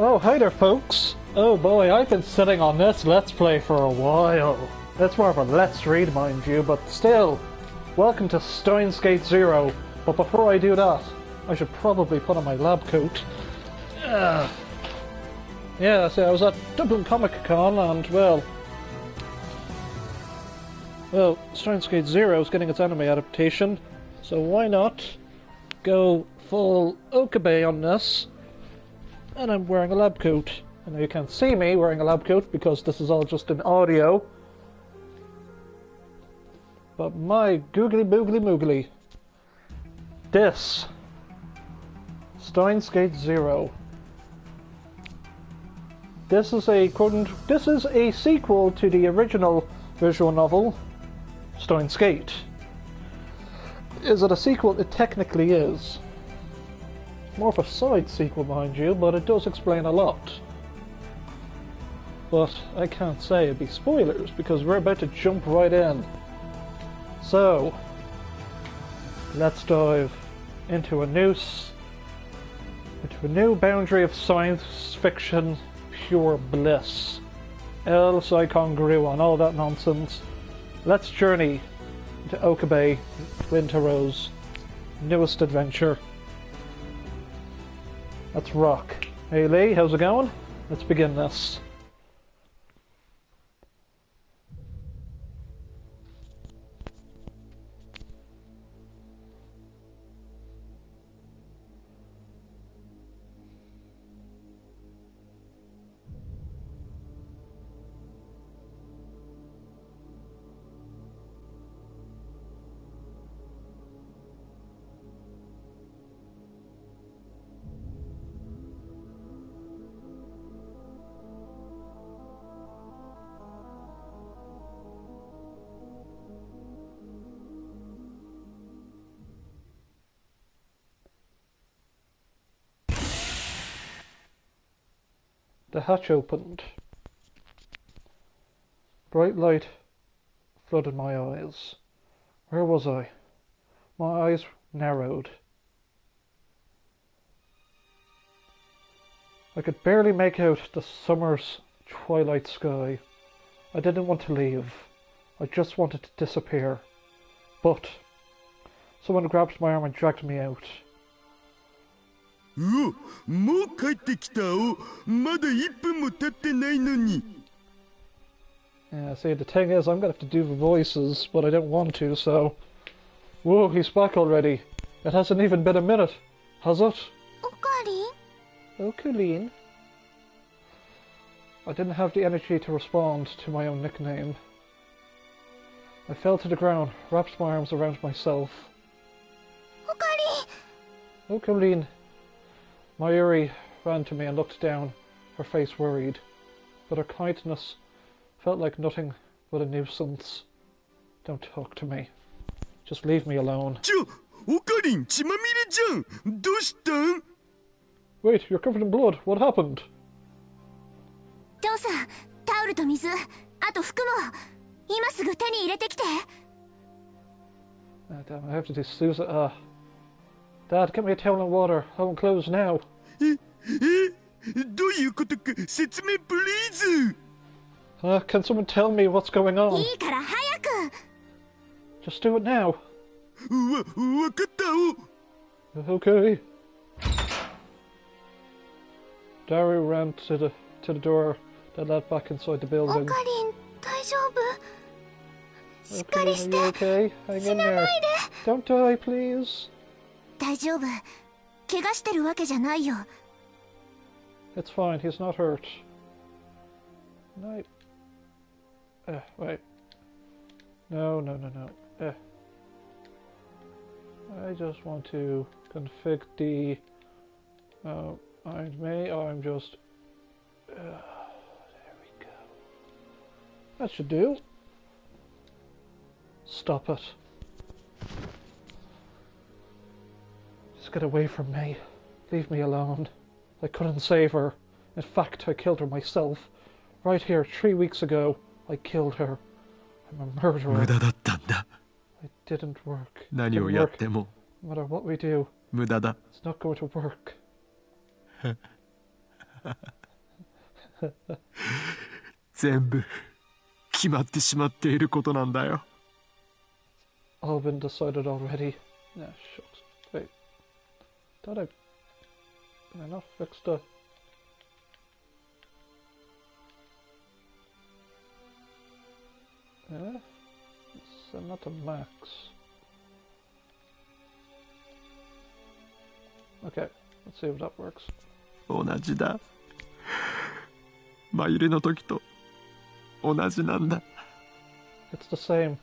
Oh, hi there, folks. Oh boy, I've been sitting on this Let's Play for a while. It's more of a Let's Read, mind you, but still. Welcome to Steins Gate 0. But before I do that, I should probably put on my lab coat. Yeah, see, I was at Dublin Comic Con and, well, Steins Gate 0 is getting its anime adaptation, so why not go full Okabe on this? And I'm wearing a lab coat. I know you can't see me wearing a lab coat because this is all just in audio. But my googly boogly moogly. This. Steins Gate 0. This is a sequel to the original visual novel, Steins Gate. Is it a sequel? It technically is. More of a side sequel, mind you, but it does explain a lot. But I can't say it'd be spoilers because we're about to jump right in. So, let's dive into a new boundary of science fiction, pure bliss. El Psychon Gru and all that nonsense. Let's journey to Okabe, Rintaro's newest adventure. Let's rock. Hey Lee, how's it going? Let's begin this. The hatch opened. Bright light flooded my eyes. Where was I? My eyes narrowed. I could barely make out the summer's twilight sky. I didn't want to leave. I just wanted to disappear. But someone grabbed my arm and dragged me out. Yeah, see, the thing is, I'm gonna have to do the voices, but I don't want to, so... Whoa, he's back already. It hasn't even been a minute, has it? Oh, Colleen. I didn't have the energy to respond to my own nickname. I fell to the ground, wrapped my arms around myself. Oh, Colleen. Mayuri ran to me and looked down, her face worried, but her kindness felt like nothing but a nuisance. Don't talk to me. Just leave me alone. Wait, you're covered in blood. What happened? Damn, I have to do Susan. Dad, get me a towel and water. I want clothes now. Can someone tell me what's going on? Just do it now. Okay. Daru ran to the door that led back inside the building. Okay, are you okay? Hang in there. Don't die, please. It's fine, he's not hurt. No. Wait. No. I just want to config the... I'm just... there we go. That should do. Stop it. Just get away from me. Leave me alone. I couldn't save her. In fact, I killed her myself. Right here, 3 weeks ago, I killed her. I'm a murderer. It didn't work. No matter what we do, it's not going to work. 全部決まってしまっていることなんだよ。 All been decided already. Yeah, shucks. Wait. Thought I not fixed the... Yeah? It's not a max. Okay, let's see if that works. 同じだ。真由里の時と同じなんだ。 It's the same.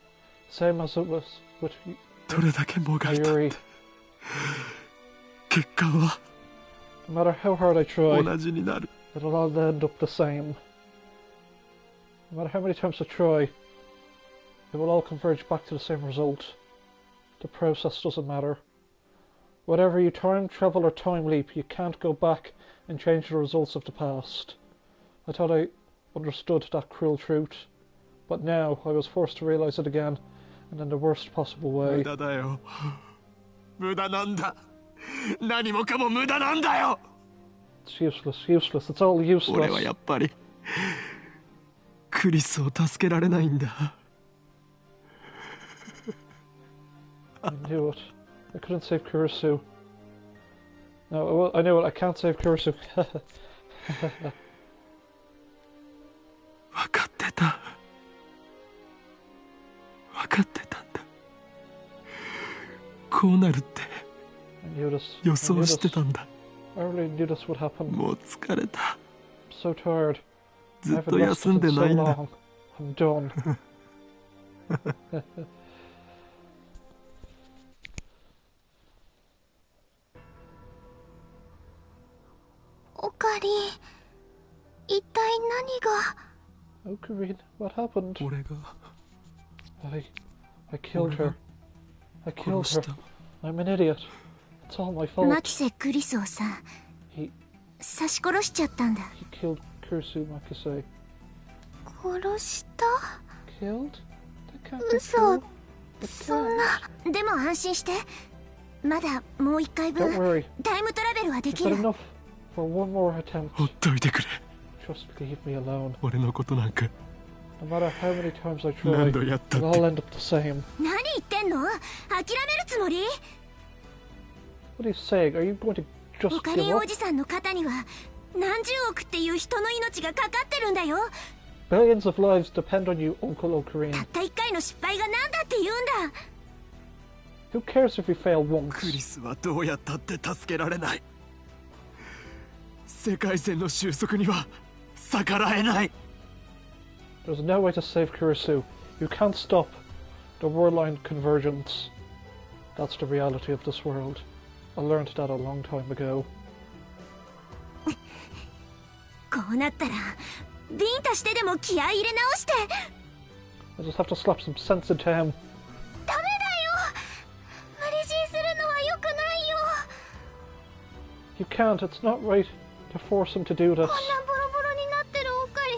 Same as it was with どれだけもがいたって Mayuri. 結果は No matter how hard I try, 同じになる。 it'll all end up the same. No matter how many times I try, it will all converge back to the same result. The process doesn't matter. Whatever you time travel or time leap, you can't go back and change the results of the past. I thought I understood that cruel truth, but now I was forced to realize it again, and in the worst possible 無 way. 駄だよ。無駄なんだ。何もかも無駄なんだよ。 It's useless, useless, it's all 俺は useless. やっぱりクリスを助けられないんだ。 I knew it. I couldn't save Kurisu. No, well, I knew it, I can't save Kurisu. 分かってた。分かってたんだ。こうなるって I knew this. 予 I 想 knew して this. たんだ。 I already knew this would happen. もう疲れた。 I'm so tired. ず I っ haven't と rested 休ん in で so ないんだ。 long. I'm done. オカリン、一体何が。 Oh, Karine, what happened? 俺が I killed her. I 殺 killed し her. た。 I'm an idiot. It's all my マ fault. キセ・クリスをさ、 He 刺し殺しちゃったんだ。 killed Kurisu Makise. 殺した？ Killed? That can't be 嘘、 true. It そん can't. な。でも安心して。まだもう一回 Don't 分、 worry. タイムトラベルはで I've き got る。 enough for one more attempt. ほっといてくれ。 Just leave me alone. 俺のことなんか No matter how many times I 何 try, 度やったっ it'll て all end up the same. 何言ってんの？諦めるつもり？ What are you saying? Are you going to オ just カリ give ンお up? じさんの肩には何十億っていう人の命がかかってるんだよ。 Billions of lives depend on you, Uncle た Ocarine. った一回の失敗が何だって言うんだ。 Who cares if you fail クリ once? スはどうやったって助けられない。世界線の収束には逆らえない。 There's no way to save Kurisu. You can't stop the world line convergence. That's the reality of this world. I learned that a long time ago. こうなったらビンタしてでも気合い入れ直して。 I just have to slap some sense into him. ダメだよ。無理強いするのは良くないよ。 You can't. It's not right to force him to do this. こんなボロボロになってるオカリン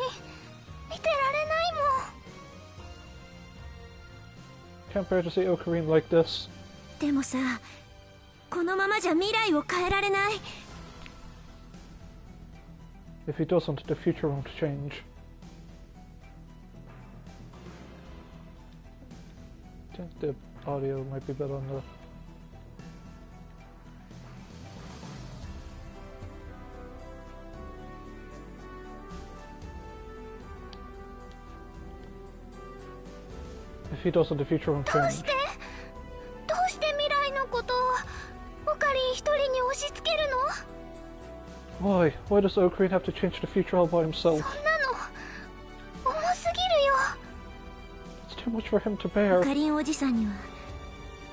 見てられないもん。 Can't bear to see Ocarine like this. でもさ、このままじゃ未来を変えられない。 If he doesn't, the future won't change. I think the audio might be better on the... If he doesn't, the future won't どう change. してどうして未来のことをオカリン一人に押し付けるの？ Why? Why does Ocarine have to change the future all by himself? そんなの重すぎるよ。 It's too much for him to オ bear. カリンおじさんには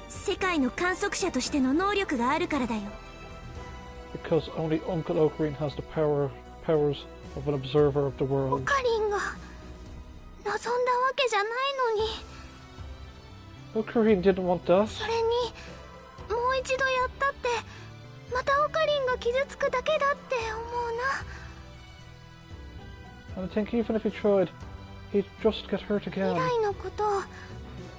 世界の観測者としての能力があるからだよ。 Because only Uncle Ocarine has the powers of an observer of the オ world. カリンが望んだわけじゃないのに。 Ocarine didn't want that. それにもう一度やったってまたオカリンが傷つくだけだって思うな。 And I think even if he tried, he'd just get hurt 未 again. 来のことを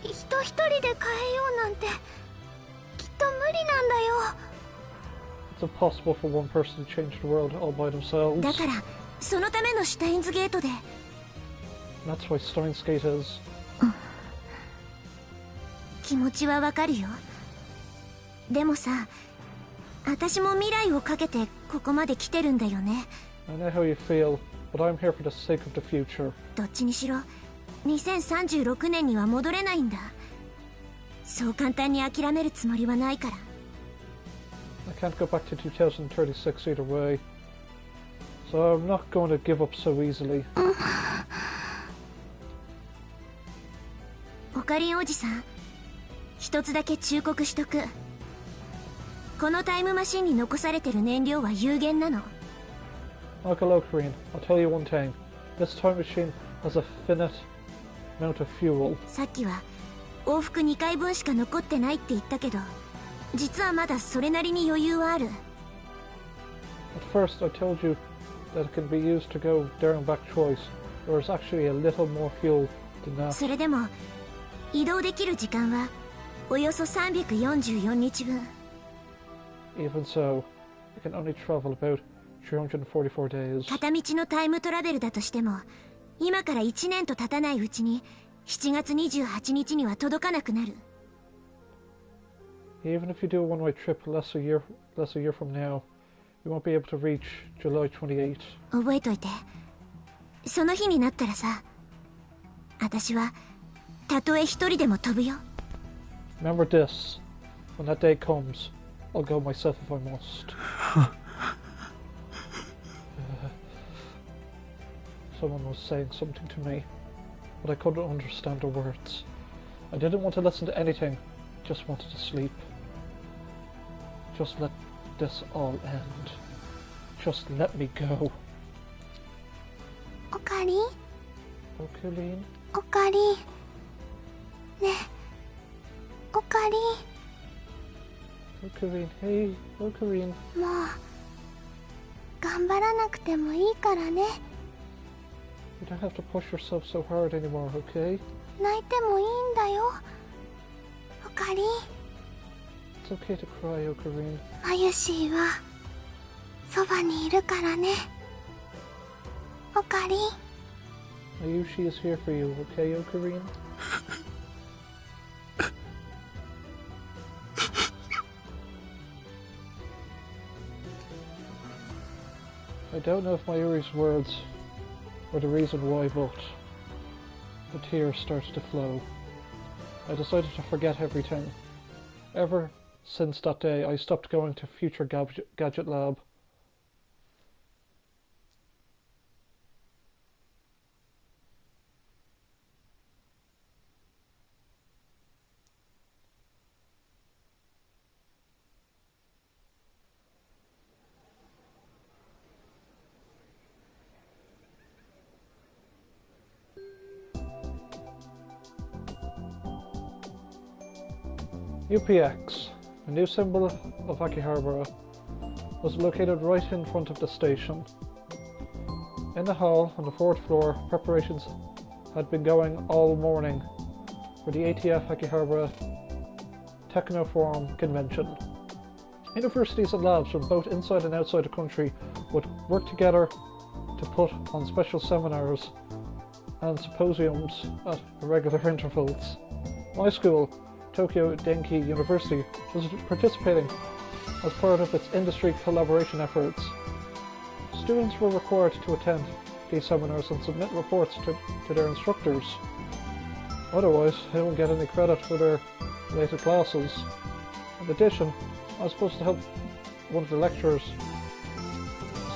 人一人で変えようなんてきっと無理なんだよ。It's impossible for one person to change the world all by themselves. だからそのためのシュタインズゲートで。 That's why Steins Gate is. 気持ちはわかるよ。でもさ、私も未来をかけてここまで来てるんだよね。I know how you feel, but I'm here for the sake of the future. どっちにしろ2036年には戻れないんだ。そう簡単に諦めるつもりはないから。 I can't go back to 2036 either way, so I'm not going to give up so easily. オカリンおじさん、一つだけ忠告しとく。このタイムマシンに残されてる燃料は有限なの。 Uncle Ocarine, I'll tell you one thing. This time machine has a finite amount of fuel. さっきは往復2回分しか残ってないって言ったけど、実はまだそれなりに余裕はある。 At first I told you that it can be used to go there and back twice. There is actually a little more fuel than that. それでも移動できる時間はおよそ344日分。 Even so, I can only travel about 344 days. 片道のタイムトラベルだとしても、今から1年と経たないうちに7月28日には届かなくなる。 Even if you do a one-way trip less a year from now, you won't be able to reach July 28. 覚えといて。その日になったらさ、私はたとえ一人でも飛ぶよ。 Remember this. When that day comes, I'll go myself if I must. Someone was saying something to me, but I couldn't understand the words. I didn't want to listen to anything, just wanted to sleep. Just let this all end. Just let me go. オカリン、 Ocarine? オカリン。ねえ、オカリ Ocarine, hey, Ocarine. ン、もう頑張らなくてもいいからね。 You don't have to push yourself so hard anymore, okay? 泣いてもいいんだよ、オカリン。 It's okay to cry, Ocarine. マユシーはそばにいるからね、オカリン。 Ayushi is here for you, okay, Ocarine? I don't know if Mayuri's words were the reason why, but the tears started to flow. I decided to forget everything. Ever since that day, I stopped going to Future Gadget Lab. UPX, a new symbol of Akihabara, was located right in front of the station. In the hall on the 4th floor, preparations had been going all morning for the ATF Akihabara Technoforum convention. Universities and labs from both inside and outside the country would work together to put on special seminars and symposiums at irregular intervals. My school, Tokyo Denki University, was participating as part of its industry collaboration efforts. Students were required to attend these seminars and submit reports to their instructors. Otherwise, they won't get any credit for their related classes. In addition, I was supposed to help one of the lecturers,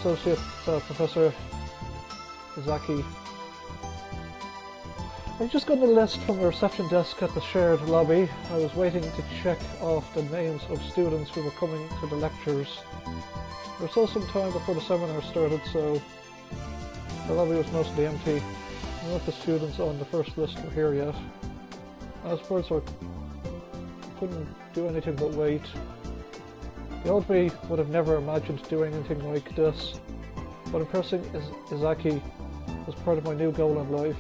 Associate Professor Izaki. I just got a list from the reception desk at the shared lobby. I was waiting to check off the names of students who were coming to the lectures. There was still some time before the seminar started, so the lobby was mostly empty. None of the students on the first list were here yet. I suppose I couldn't do anything but wait. The old me would have never imagined doing anything like this, but impressing Izaki was part of my new goal in life.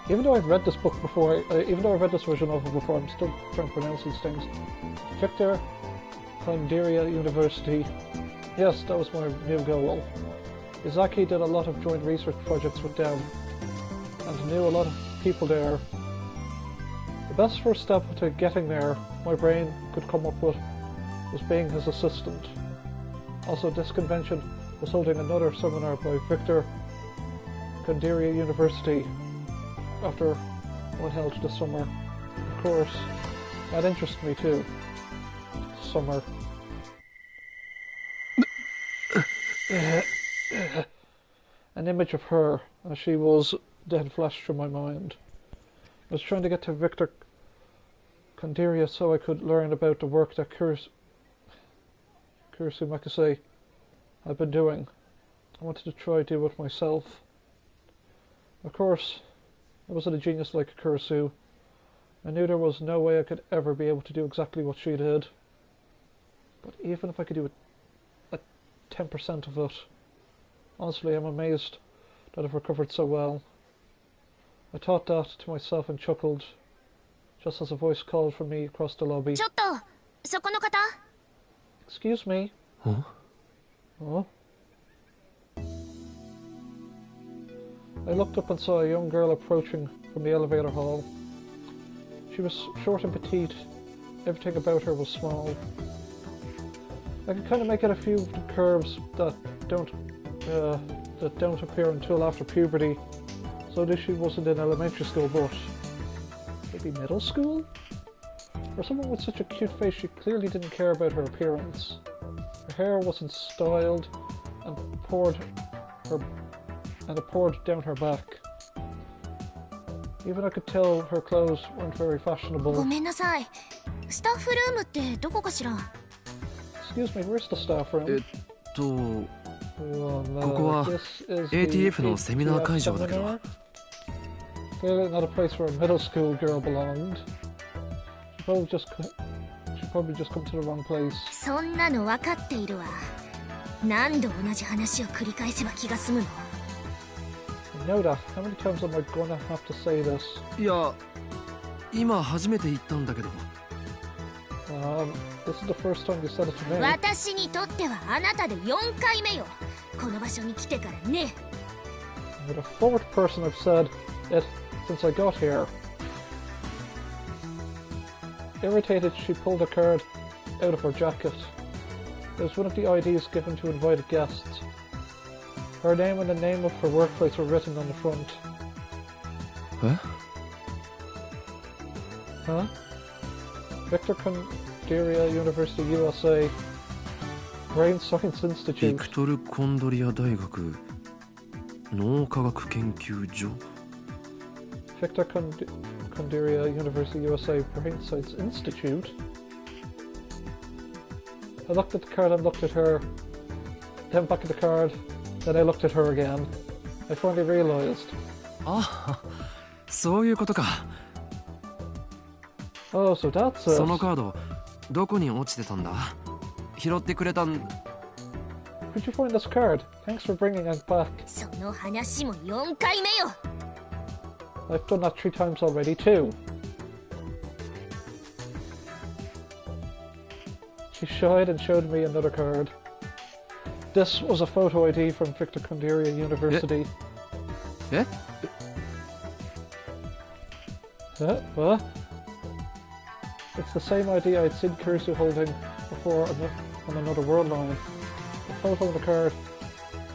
Even though I've read this book before, even though I've read this visual novel before, I'm still trying to pronounce these things. Victor Condiria University. Yes, that was my new goal. Izaki did a lot of joint research projects with them, and knew a lot of people there. The best first step to getting there, my brain could come up with, was being his assistant. Also, this convention was holding another seminar by Victor Condiria University after one held this summer. Of course, that interests me too. Summer. An image of her as she was then flashed through my mind. I was trying to get to Victor Condiria so I could learn about the work that Kurisu Makase had been doing. I wanted to try to do it myself. Of course, I wasn't a genius like Kurisu. I knew there was no way I could ever be able to do exactly what she did. But even if I could do a 10% of it, honestly, I'm amazed that I've recovered so well. I thought that to myself and chuckled, just as a voice called for me across the lobby. ちょっと、そこの方。Excuse me. Huh? Oh. I looked up and saw a young girl approaching from the elevator hall. She was short and petite. Everything about her was small. I could kind of make out a few of the curves that don't appear until after puberty. So that she wasn't in elementary school, but maybe middle school? For someone with such a cute face, she clearly didn't care about her appearance. Her hair wasn't styled and it poured down her back. Even I could tell her clothes weren't very fashionable. ごめんなさい。スタッフルームってどこかしら？ Excuse me, where's the staff room? こ Oh, no. こは This is the ATF のセミナー会場だけど。 seminar? Clearly not a place where a middle school girl belonged. She probably just come to the wrong place. そんなの分かっているわ。何度同じ話を繰り返せば気が済むの？ I know that. How many times am I gonna have to say this? いや、今初めて言ったんだけど。This is the first time you said it to me. 私にとってはあなたで4回目よ。この場所に来てからね。You're the fourth person I've said it since I got here. Irritated, she pulled a card out of her jacket. It was one of the IDs given to invited guests. Her name and the name of her workplace were written on the front. Huh? Huh? Victor Condiria University, USA. Brain Science ビ Institute. クトル・コンドリア大学脳科学研究所。 Victor Condiria University, USA. Brain Science Institute. I looked at the card and looked at her. Then back at the card. Then I looked at her again. I finally realized. あ、そういうことか。 Oh, so that's it. そのカードどこに落ちてたんだ？拾ってくれたん。 Where'd you find this card? Thanks for bringing it back. その話も4回目よ。 I've done that 3 times already too. She shied and showed me another card. This was a photo ID from Victor Condiria University. え？ What? It's the same ID I'd seen Kurisu holding before on another world line. The photo on the card.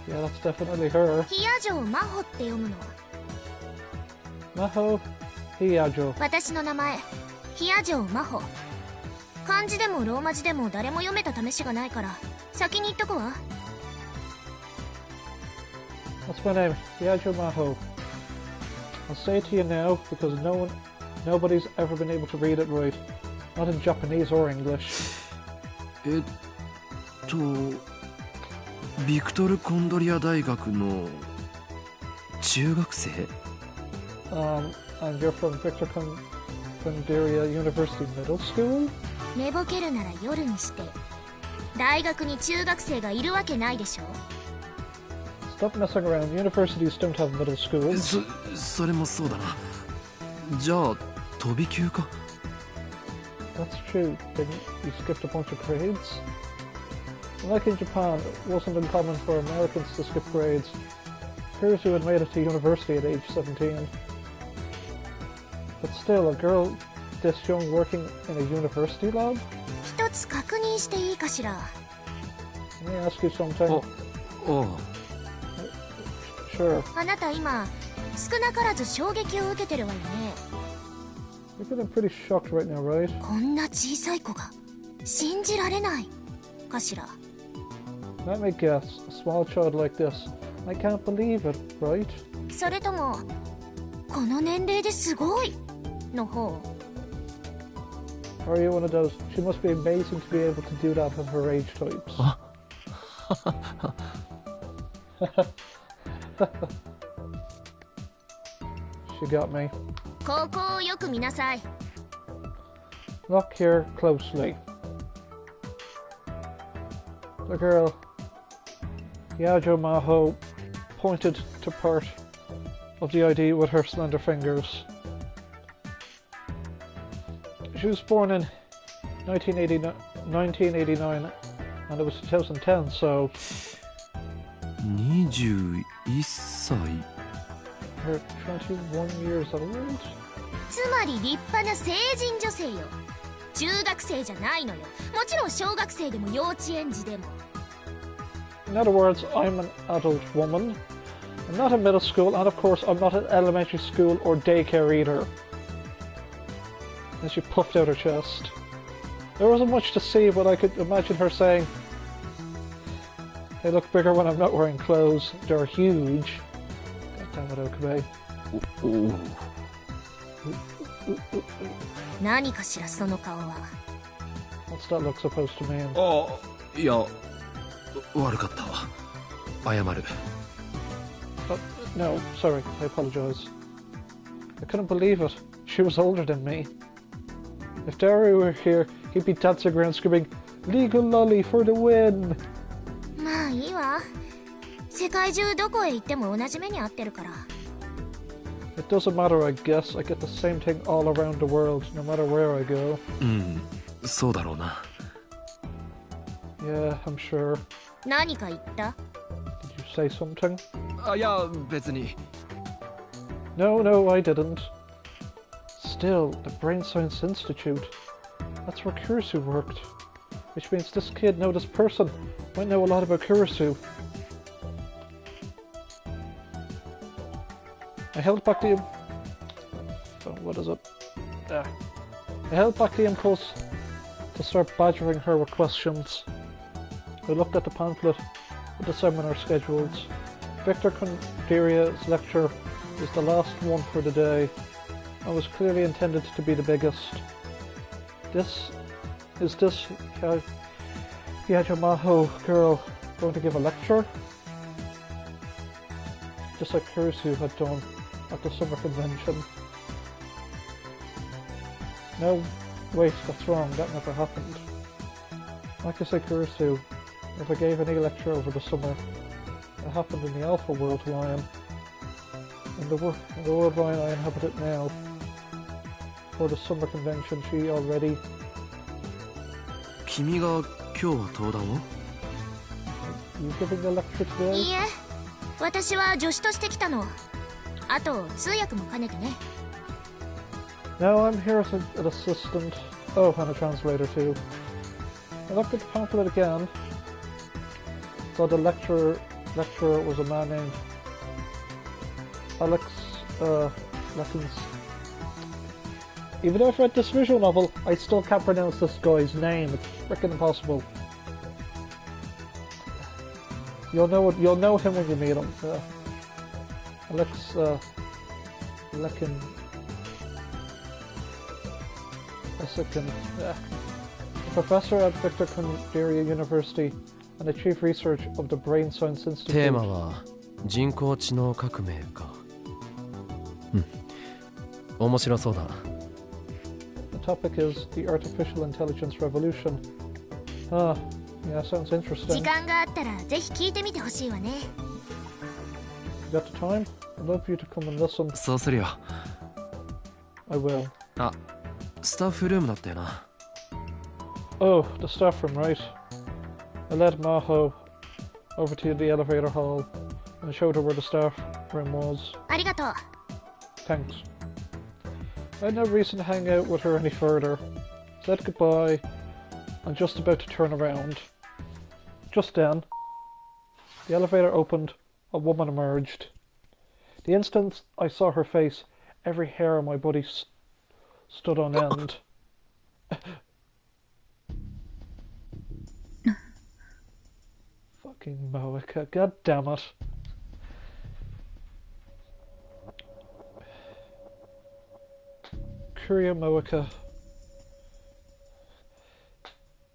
Yeah, that's definitely her. ヒヤジョ真帆って読むの。 Maho Hiyajo. 私の名前、ヒヤジョ真帆。漢字でもローマ字でも誰も読めた試しがないから、先に言っとくわ。 That's my name, Hiyajo Maho. I'll say it to you now because nobody's ever been able to read it right. Not in Japanese or English. ビクトル・コンドリア大学の中学生？ And you're from Victor Condiria University Middle School? 寝ぼけるなら夜にして。大学に中学生がいるわけないでしょ。 Stop messing around. Universities don't have middle schools. それもそうだな。じゃあ飛び級か。 That's true. Didn't you skipped a bunch of grades? Like in Japan, it wasn't uncommon for Americans to skip grades. Kurusu had made it to university at age 17. But still, a girl this young working in a university lab? 一つ確認していいかしら。 Can I ask you something? ああ Sure. あなた今少なからず衝撃を受けてるわよね。 You're getting pretty shocked right now, right? こんな小さい子が信じられないかしら。 Let me guess, a small child like this. I can't believe it, right? それともこの年齢ですごいの方。 Or are you one of those? She must be amazing to be able to do that at her age types. She got me. 高校をよく見なさい。 Look here closely. The girl, Yajo Maho, pointed to part of the ID with her slender fingers. She was born in 1989 and it was 2010, so 21歳 her 21 years old? つまり立派な成人女性よ。中学生じゃないのよ。もちろん小学生でも幼稚園児でも。 In other words, I'm an adult woman. I'm not in middle school, and of course I'm not in elementary school or daycare either. And she puffed out her chest. There wasn't much to see, but I could imagine her saying, "They look bigger when I'm not wearing clothes. They're huge." God damn it, Okabe. おお 何かしらその顔は。 What's that look supposed to mean? ああいや悪かったわ謝る Oh, no, sorry, I apologize. I couldn't believe it. She was older than me. If Daru were here, he'd be dancing around screaming, "Legal lolly for the win!" まあいいわ。世界中どこへ行っても同じ目に遭ってるから。 It doesn't matter, I guess. I get the same thing all around the world, no matter where I go. うんそうだろうな Yeah, I'm sure. 何か言った？ Did you say something? あいや別に No, no, I didn't. Still, the Brain Science Institute. That's where Kurisu worked. Which means this kid, no, this person, might know a lot about Kurisu. I held back the... Oh, what is it? I held back the impulse to start badgering her with questions. I looked at the pamphlet with the seminar schedules. Victor Kunderia's lecture is the last one for the day and was clearly intended to be the biggest. This Yajamaho girl going to give a lecture? Just like Kurisu had done at the summer convention. No, wait, that's wrong, that never happened. Like I said, Kurisu never gave any lecture over the summer. It happened in the Alpha World Lion. In the World Lion I inhabit it now. For the summer convention, she already... 君が今日は登壇を You giving a lecture today? いいえ、私は助手として来たの。あと通訳も兼ねてね。 No, I'm here as an assistant. Oh, and a translator too. I looked at the pamphlet again. Saw the lecturer was a man named Alex Lessons. Even though I've read this visual novel, I still can't pronounce this guy's name. It's frickin' impossible. You'll know him when you meet him. Alex Lekin. A professor at Victor Kunderi University and the chief researcher of the Brain Science Institute. テーマは人工知能革命かうん面白そうだ The topic is the artificial intelligence revolution. Ah, yeah, sounds 時 interesting. 間があったらぜひ聞いてみてほしいわね。 You got the time? I'd love you to come and listen. そうするよ I will. あ、スタッフルームだったよな。 Oh, the staff room, right. I led Maho over to the elevator hall and showed her where the staff room was. ありがとう。 Thanks. I had no reason to hang out with her any further. Said goodbye and just about to turn around. Just then, the elevator opened, a woman emerged. The instant I saw her face, every hair on my body stood on end. Fucking Moeka, god damn it. Kuria Moeka.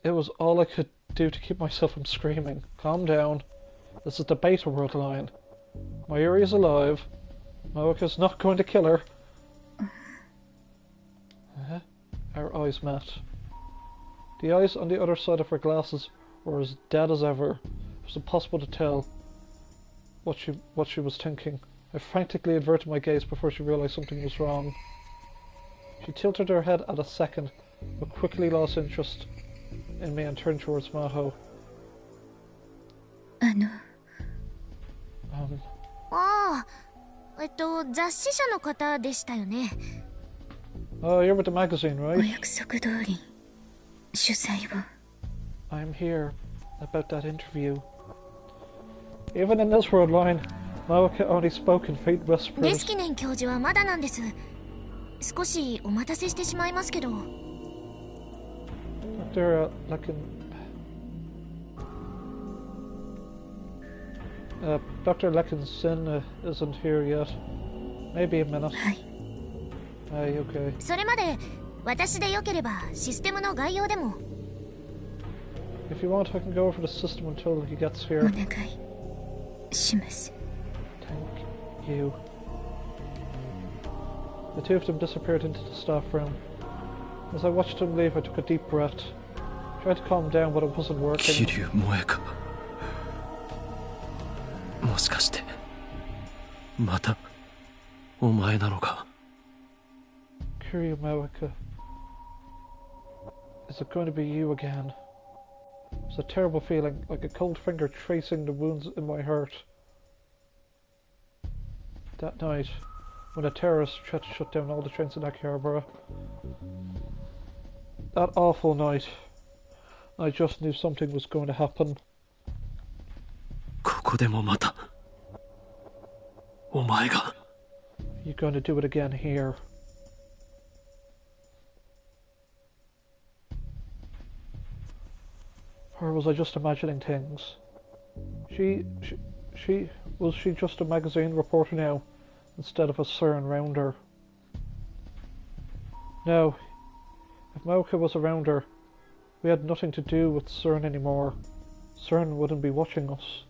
It was all I could do to keep myself from screaming. Calm down. This is the beta world line. Mayuri is alive. Moeka's not going to kill her. Our eyes met. The eyes on the other side of her glasses were as dead as ever. It was impossible to tell what she was thinking. I frantically averted my gaze before she realized something was wrong. She tilted her head at a second, but quickly lost interest in me and turned towards Maho. ああ、雑誌社の方でしたよね。Oh, you're with the magazine, お right? 約束通り取材を。 I'm here about that interview. Even in this world line, Maoka only spoke in faint レ whispers. スキネン教授はまだなんです。少しお待たせしてしまいますけど。Dr. Dr. Lekinson isn't here yet. Maybe a minute. はい。 Aye, okay. それまで私でよければシステムの概要でも。 If you want, I can go over the system until he gets お here. 願いします。 Thank you. The two of them disappeared into the staff room. As I watched them leave, I took a deep breath. Tried to calm down, but it wasn't working. 桐生萌か。もしかしてまたお前なのか。 Kiryu Mawaka. Is it going to be you again? It's a terrible feeling, like a cold finger tracing the wounds in my heart. That night, when a terrorist tried to shut down all the trains in Akihabara. That awful night. I just knew something was going to happen. ここでもまたお前が。 You're going to do it again here. Or was I just imagining things? Was she just a magazine reporter now, instead of a CERN rounder? No. If Maoka was around her, we had nothing to do with CERN anymore. CERN wouldn't be watching us.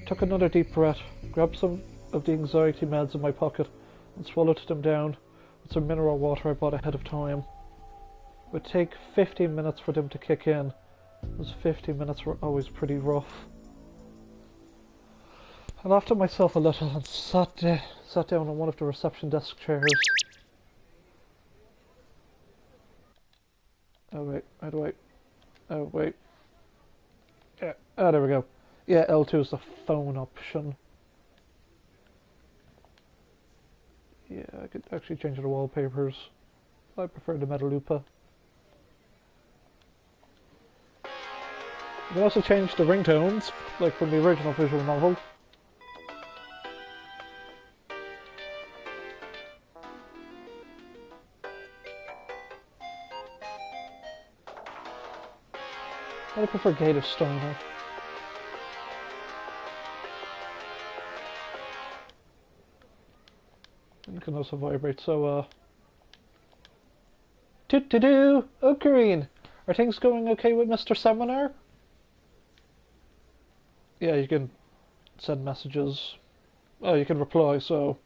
Took another deep breath, grabbed some of the anxiety meds in my pocket, and swallowed them down with some mineral water I bought ahead of time. It would take 15 minutes for them to kick in. Those 15 minutes were always pretty rough. I laughed at myself a little and sat down on one of the reception desk chairs. Oh wait, how do I... Oh wait. Yeah, there we go. Yeah, L2 is the phone option. Yeah, I could actually change the wallpapers. I prefer the Metalupa. You can also change the ringtones, like from the original visual novel. I prefer Gate of Steiner. And it can also vibrate, so Toot-to-doo! Oh, Green! Are things going okay with Mr. Seminar? Yeah, you can send messages. Oh, you can reply, so...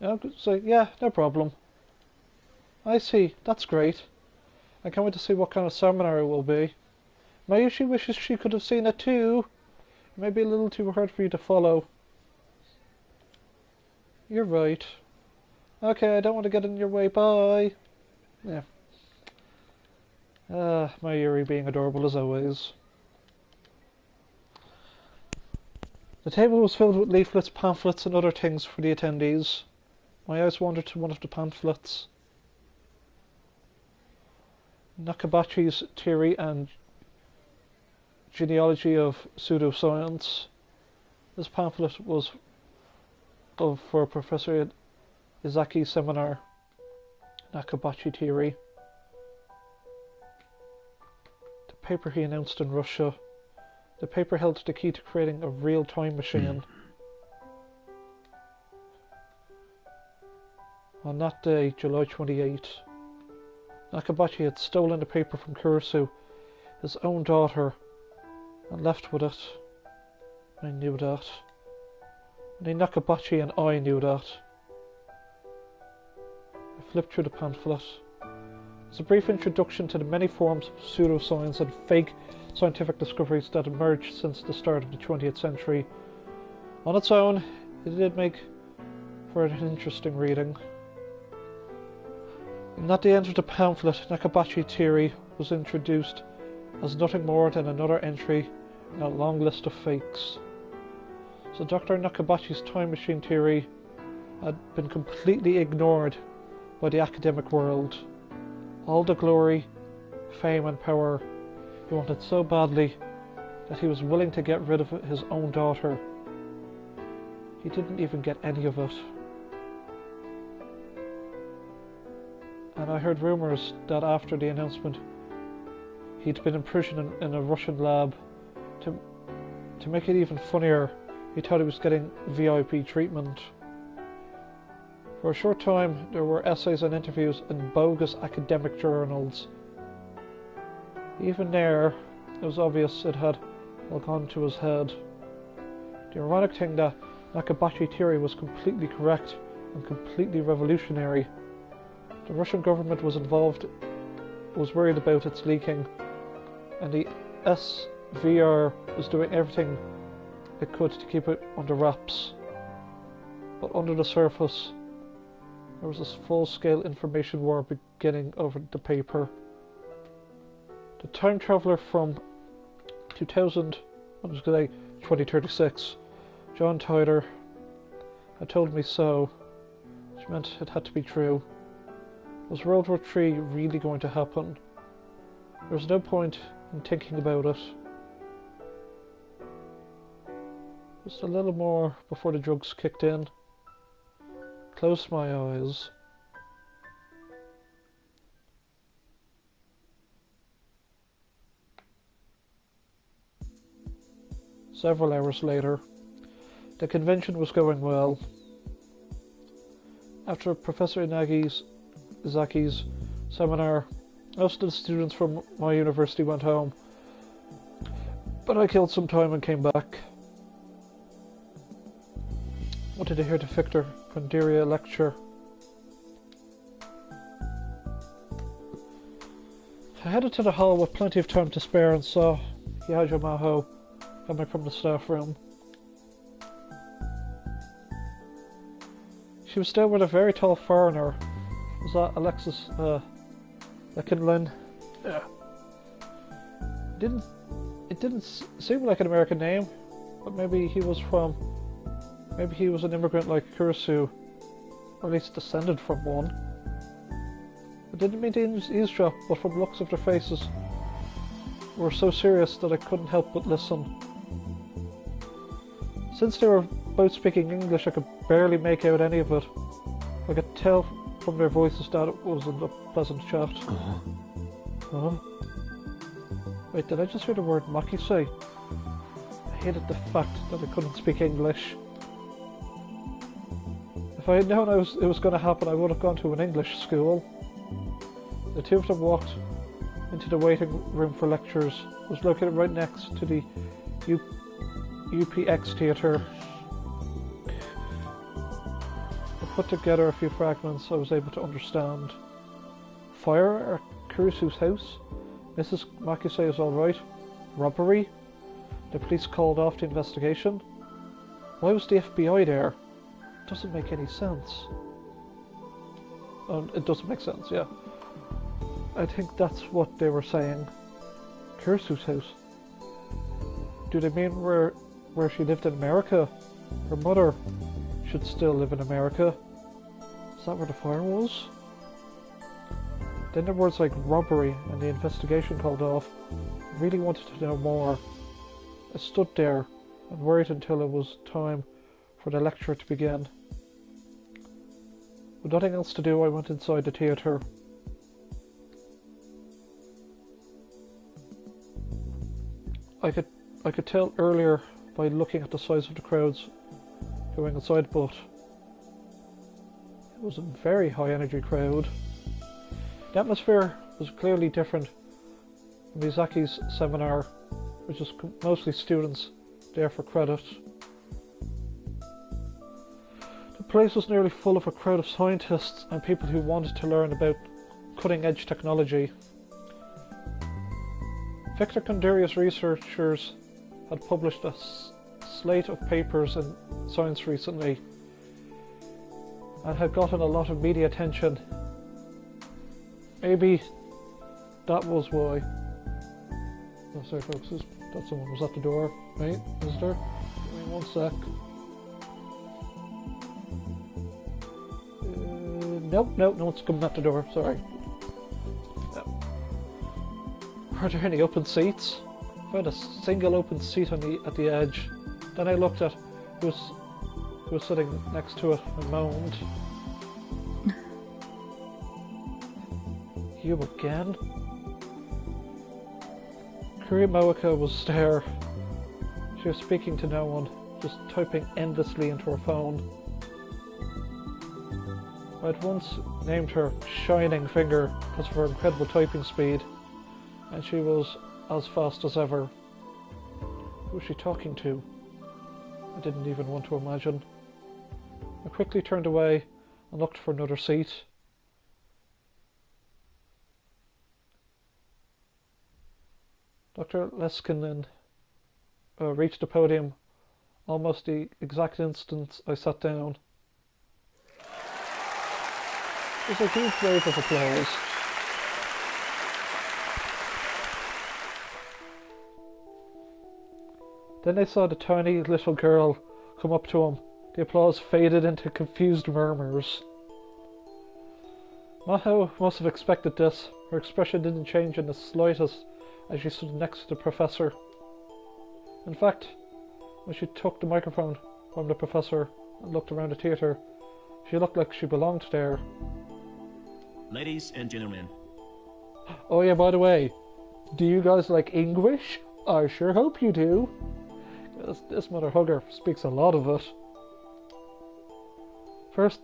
Yeah, say, yeah, no problem. I see, that's great. I can't wait to see what kind of seminar it will be. Mayushi wishes she could have seen it too. Maybe a little too hard for you to follow. You're right. Okay, I don't want to get in your way. Bye. Yeah. Mayuri being adorable as always. The table was filled with leaflets, pamphlets, and other things for the attendees. My eyes wandered to one of the pamphlets. Nakabachi's Theory and Genealogy of Pseudoscience. This pamphlet was for Professor Izaki's seminar, Nakabachi Theory. The paper he announced in Russia. The paper held the key to creating a real time machine. On that day, July 28, Nakabachi had stolen the paper from Kurisu, his own daughter, and left with it. I knew that. Only Nakabachi and I knew that. I flipped through the pamphlet. It's a brief introduction to the many forms of pseudoscience and fake scientific discoveries that emerged since the start of the 20th century. On its own, it did make for an interesting reading. And at the end of the pamphlet, Nakabachi Theory was introduced as nothing more than another entry in a long list of fakes. So Dr. Nakabachi's time machine theory had been completely ignored by the academic world. All the glory, fame and power he wanted so badly that he was willing to get rid of his own daughter. He didn't even get any of it. And I heard rumours that after the announcement he'd been imprisoned in a Russian lab. To make it even funnier, he thought he was getting VIP treatment. For a short time, there were essays and interviews in bogus academic journals. Even there, it was obvious it had all gone to his head. The ironic thing that Nakabachi Theory was completely correct and completely revolutionary. The Russian government was worried about its leaking, and the SVR was doing everything it could to keep it under wraps. But under the surface, there was this full-scale information war beginning over the paper. The time traveller from 2036, John Tider, had told me so, which meant it had to be true. Was World War III really going to happen? There was no point in thinking about it. Just a little more before the drugs kicked in. Closed my eyes. Several hours later, the convention was going well. After Professor Izaki's seminar, most of the students from my university went home, but I killed some time and came back. Wanted to hear the Victor Condiria lecture. I headed to the hall with plenty of time to spare and saw Yajo Maho coming from the staff room. She was still with a very tall foreigner. Was that Alexis Lekinlin? Yeah. It didn't seem like an American name, but maybe he was an immigrant like Kurisu, or at least descended from one. I didn't mean to eavesdrop, but from the looks of their faces were so serious that I couldn't help but listen. Since they were both speaking English, I could barely make out any of it. I could tell from their voices that it wasn't a pleasant chat. Huh? Wait, did I just hear the word Maki say? I hated the fact that I couldn't speak English. If I had known it was going to happen, I would have gone to an English school. The two of them walked into the waiting room for lectures. It was located right next to the UPX theatre. I put together a few fragments I was able to understand. Fire at Kurisu's house? Mrs. Makise is alright. Robbery? The police called off the investigation. Why was the FBI there? Doesn't make any sense. Oh, it doesn't make sense, yeah. I think that's what they were saying. Kirsu's house. Do they mean where she lived in America? Her mother should still live in America. Is that where the fire was? Then there were words like robbery and the investigation called off. I really wanted to know more. I stood there and worried until it was time for the lecture to begin. With nothing else to do, I went inside the theatre. I could tell earlier by looking at the size of the crowds going inside, but it was a very high energy crowd. The atmosphere was clearly different from Miyazaki's seminar, which is mostly students there for credit. The place was nearly full of a crowd of scientists and people who wanted to learn about cutting-edge technology. Victor Konduria's researchers had published a slate of papers in Science recently and had gotten a lot of media attention. Maybe that was why. Oh, sorry folks, that someone was at the door. Right, is there? Give me 1 sec. Nope, no one's coming at the door, sorry. No. Are there any open seats? I found a single open seat at the edge. Then I looked at who was sitting next to it and moaned. You again? Kuri Moeka was there. She was speaking to no one, just typing endlessly into her phone. I'd once named her Shining Finger because of her incredible typing speed, and she was as fast as ever. Who was she talking to? I didn't even want to imagine. I quickly turned away and looked for another seat. Dr. Leskinen reached the podium almost the exact instant I sat down. There was a huge wave of applause. Then they saw the tiny little girl come up to him. The applause faded into confused murmurs. Maho must have expected this. Her expression didn't change in the slightest as she stood next to the professor. In fact, when she took the microphone from the professor and looked around the theatre, she looked like she belonged there. Ladies and gentlemen. Oh yeah, by the way, do you guys like English? I sure hope you do. This mother hugger speaks a lot of it. First,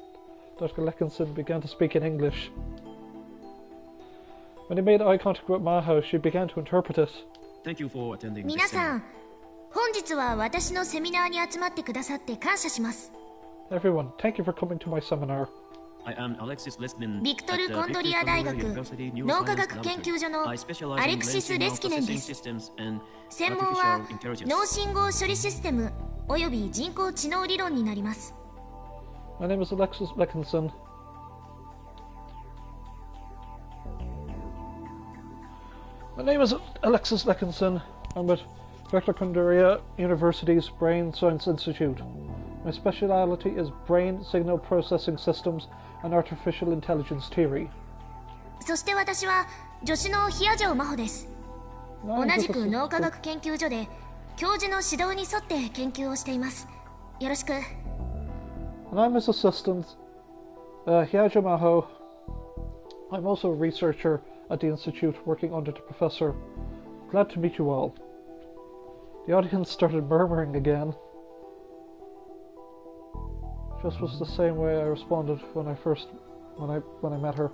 Dr. Leckinson began to speak in English. When he made eye contact with Maho, she began to interpret it. Thank you for attending this 皆さん、本日は私のセミナーに集まってくださって感謝します。 Everyone, thank you for coming to my seminar. I am Alexis Leskinen ビクトル・コンドリア大学脳科学研究所のアレクシス・レスキネンです。専門は脳信号処理システムおよび人工知能理論になります。 My name is Alexis Leckinson. I'm with Victor Kondoria University's Brain Science Institute. My speciality is brain signal processing systems and artificial intelligence theory. そして私は助手の比谷城真帆です。同じく脳科学研究所で教授の指導に沿って研究をしています。よろしく。 And I'm his assistant, Hyajo Maho. I'm also a researcher at the Institute working under the professor. Glad to meet you all. The audience started murmuring again. Just was the same way I responded when I met her.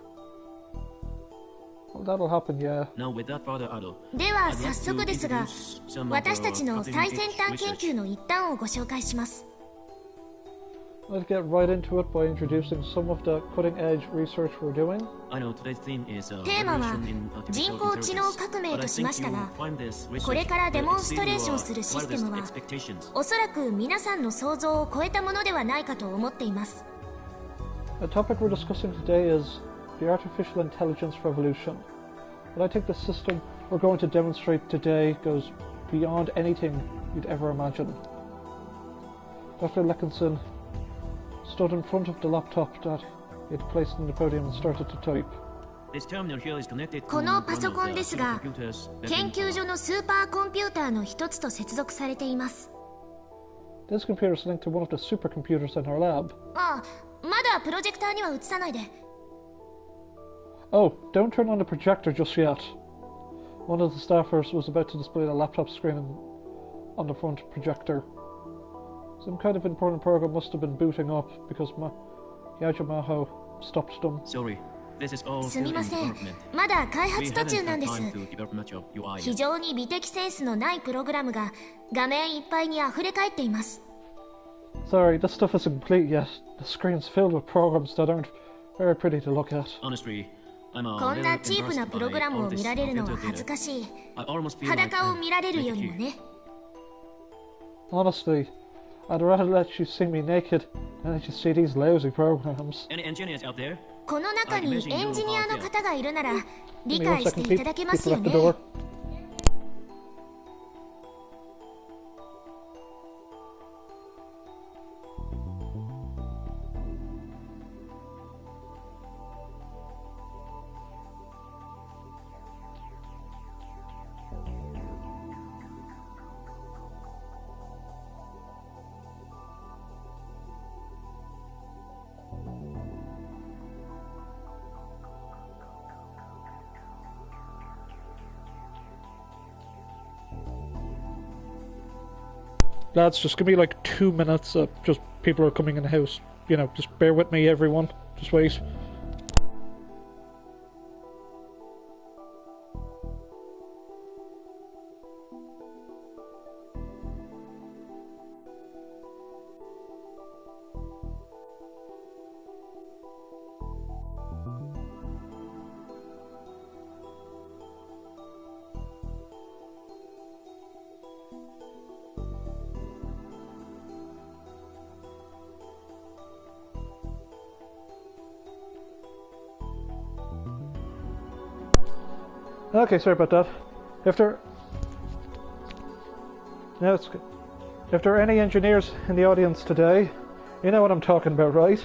Well, that'll happen, yeah. Now, without further ado, では早速ですが、私たちの最先端研究の一端をご紹介します。Let's get right into it by introducing some of the cutting-edge research we're doing. テーマは人工知能革命としましたが、これからデモンストレーションするシステムはおそらく皆さんの想像を超えたものではないかと思っています。 The topic we're discussing today is the artificial intelligence revolution. But I think the system we're going to demonstrate today goes beyond anything you'd ever imagine. Dr. Leckinson stood in front of the laptop that he had placed on the podium and started to type. このパソコンですが、研究所のスーパーコンピューターの一つと接続されています。 This computer is linked to one of the supercomputers in our lab. ああ、まだプロジェクターには映さないで。 Oh, don't turn on the projector just yet. One of the staffers was about to display the laptop screen on the front projector. Some kind of important program must have been booting up because Yajamaho stopped them. すみません、まだ開発途中なんです。非常に美的センスのないプログラムが画面いっぱいに溢れ返っています。 Sorry, this stuff isn't complete yet. The screen's filled with programs that aren't very pretty to look at. こんなチープなプログラムを見られるのは恥ずかしい。裸を見られるよりもね。 Honestly, I'd rather let you see me naked than let you see these lousy programs. この中にエンジニアの方がいるなら理解していただけますよね。 Lads, just give me like 2 minutes. Just people are coming in the house. You know, just bear with me, everyone. Just wait. Okay, sorry about that. If there are any engineers in the audience today, you know what I'm talking about, right?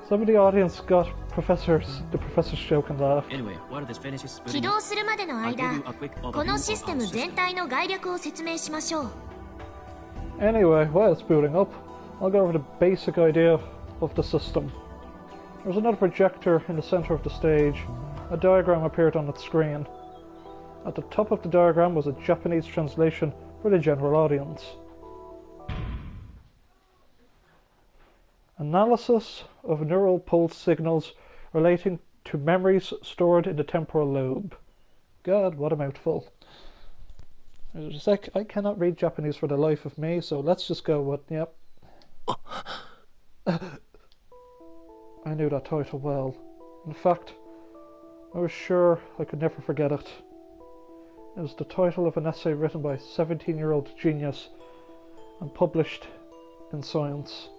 Some of the audience got the professor's joke and laugh. 起動するまでの間、このシステム全体の概略を説明しましょう。 Anyway, while it's booting up, I'll go over the basic idea of the system. There's another projector in the center of the stage. A diagram appeared on its screen. At the top of the diagram was a Japanese translation for the general audience. Analysis of neural pulse signals relating to memories stored in the temporal lobe. God, what a mouthful. I cannot read Japanese for the life of me, so let's just go with, yep. I knew that title well. In fact, I was sure I could never forget it. It was the title of an essay written by a 17-year-old genius and published in Science.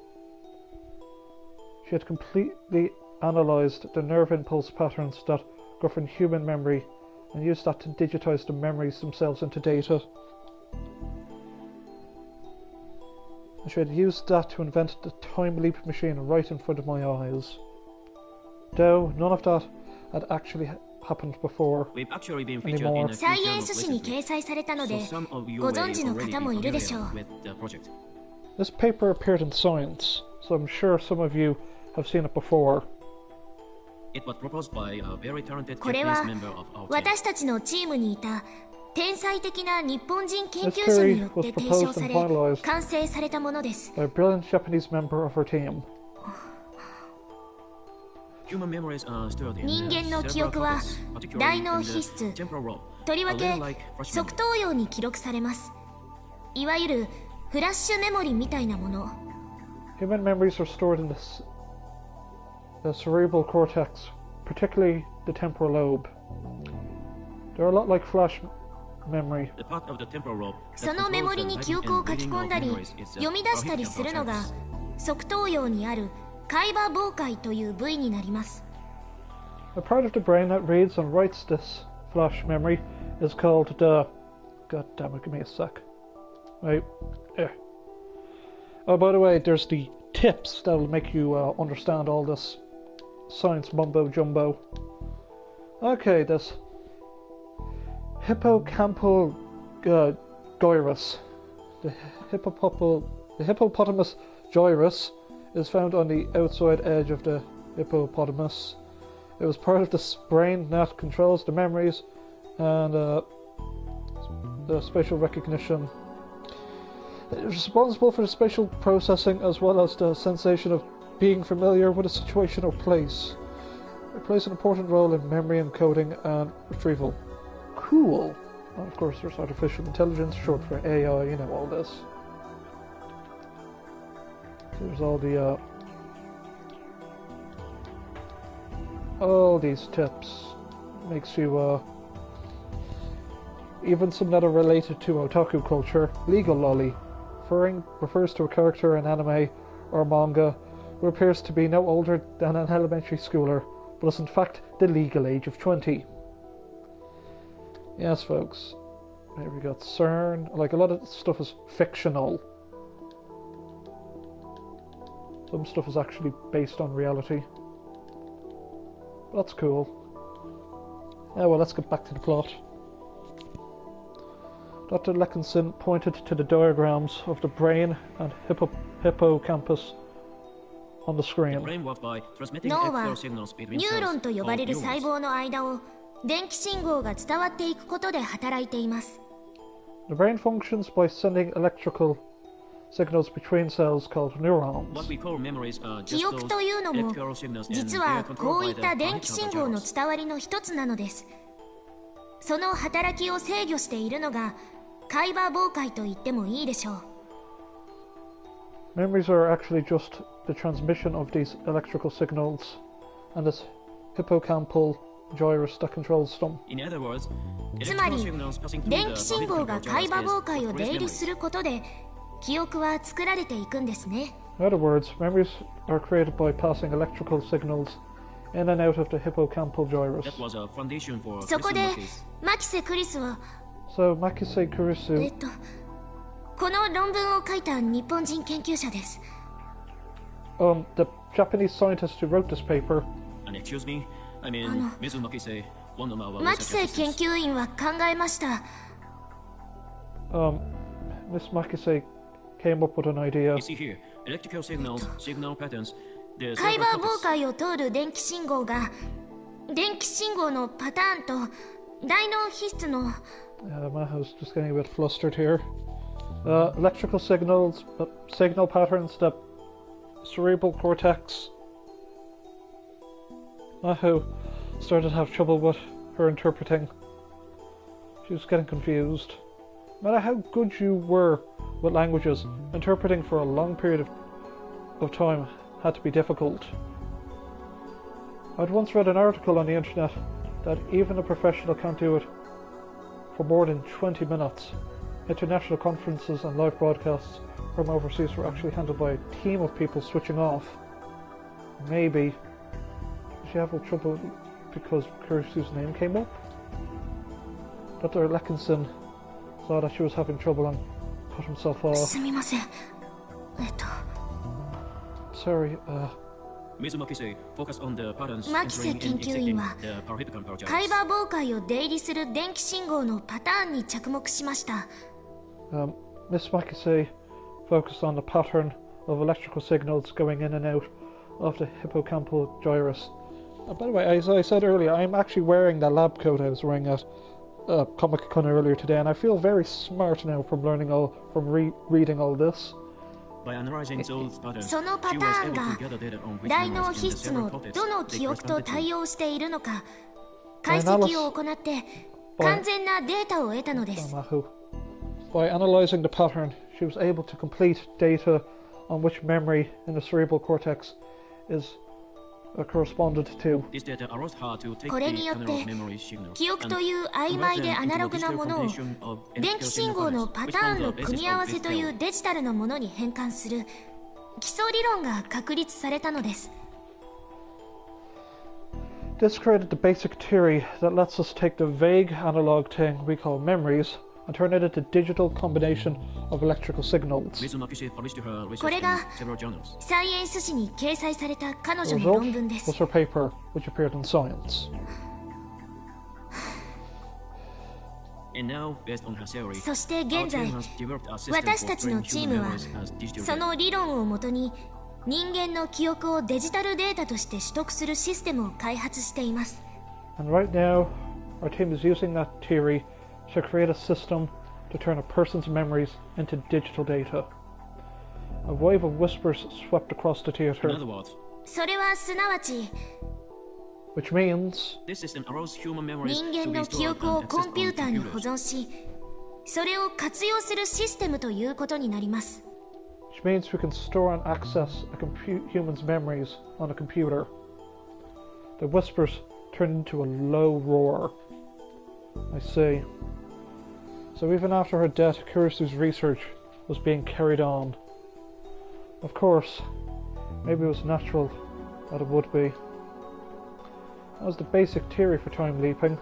She had completely analysed the nerve impulse patterns that govern human memory and used that to digitize the memories themselves into data. And she had used that to invent the time leap machine right in front of my eyes. Though none of that had actually happened before anymore. サイエンス誌に掲載されたので、ご存知の方もいるでしょう。 This paper appeared in Science, so I'm sure some of you have seen it before. これは私たちのチームにいた天才的な日本人研究者によって提唱され、完成されたものです。 By a brilliant Japanese member of her team. 人間の記憶は大脳皮質、とりわけ側頭葉に記録されます。いわゆるフラッシュメモリみたいなもの。Human memories are stored in the cerebral cortex, particularly the temporal lobe. They're a lot like flash memory. そのメモリに記憶を書き込んだり読み出したりするのが側頭葉にある海馬傍回という部位になります。A part of the brain that reads and writes this flash memory is called the... God damn it, give me a sec. Right, there. Oh, by the way, there's the tips that'll make you understand all this science mumbo jumbo. Okay, this hippocampal gyrus. The hippopotamus gyrus is found on the outside edge of the hippopotamus. It was part of the brain that controls the memories and the spatial recognition. It is responsible for the spatial processing as well as the sensation of being familiar with a situation or place. It plays an important role in memory encoding and retrieval. Cool. And of course there's artificial intelligence, short for AI, you know, all this. There's all these tips. Makes you even some that are related to otaku culture. Legal lolly refers to a character in anime or manga who appears to be no older than an elementary schooler, but is in fact the legal age of 20. Yes, folks. Here we got CERN. Like, a lot of stuff is fictional. Some stuff is actually based on reality. That's cool. Yeah, well, let's get back to the plot. Dr. Leckinson pointed to the diagrams of the brain and hippocampus on the screen. 脳はニューロンと呼ばれる細胞の間を電気信号が伝わっていくことで働いています。The brain functions by sending electrical signals between cells called neurons. 記憶というのも実はこういった電気信号の伝わりの一つなのです。その働きを制御しているのが海馬傍回と言ってもいいでしょう。Memories are actually just the transmission of these electrical signals and this hippocampal gyrus that controls them. つまり電気信号が海馬傍回を出入りすることで記憶は作られていくんですね。In other words, memories are created by passing electrical signals in and out of the hippocampal gyrus. そこでマキセ・クリスは So, Makise Kurisu... この論文を書いた日本人研究者です。The Japanese scientist who wrote this paper... マキセ研究員は考えました。Miss Makise came up with an idea. 海馬傍回を通る電気信号が電気信号のパターンと大脳皮質の Maho's just getting a bit flustered here. Electrical signals, signal patterns that cerebral cortex. Maho started to have trouble with her interpreting. She was getting confused. No matter how good you were with languages, interpreting for a long period of time had to be difficult. I'd once read an article on the internet that even a professional can't do it for more than 20 minutes. International conferences and live broadcasts from overseas were actually handled by a team of people switching off. Maybe she had trouble because Kurisu's name came up? Dr. Leckinson saw that she was having trouble and cut himself off. すみません。Sorry, マキセ研究員は海馬傍回を出入りする電気信号のパターンに着目しました。Miss Makise focused on the pattern of electrical signals going in and out of the hippocampal gyrus. By the way, as I said earlier, I'm actually wearing the lab coat I was wearing at Comic-Con earlier today, and I feel very smart now from reading all this. そのパターンが大脳皮質のどの記憶と対応しているのか解析を行って完全なデータを得たのです。By analyzing the pattern, she was able to complete data on which memory in the cerebral cortex is corresponded to. これによって記憶という曖昧でアナログなものを電気信号のパターンの組み合わせというデジタルのものに変換する基礎理論が確立されたのです。This created the basic theory that lets us take the vague analog thing we call memories and turn it into digital combination of electrical signals. これがサイエンス誌に掲載された彼 The 女の result 論文です。 was her paper, which appeared in Science. そして現在、私たちのチームはその理論をもとに人間の記憶をデジタルデータとして取得するシステムを開発しています。And right now, our team is using that theory to create a system to turn a person's memories into digital data. A wave of whispers swept across the theater, それはすなわち which means 人間の記憶をコンピューターに保存し、それを活用するシステムということになります。which means we can store and access a human's memories on a computer. The whispers turned into a low roar. I see. So even after her death, Kurisu's research was being carried on. Of course, maybe it was natural that it would be. That was the basic theory for time leaping,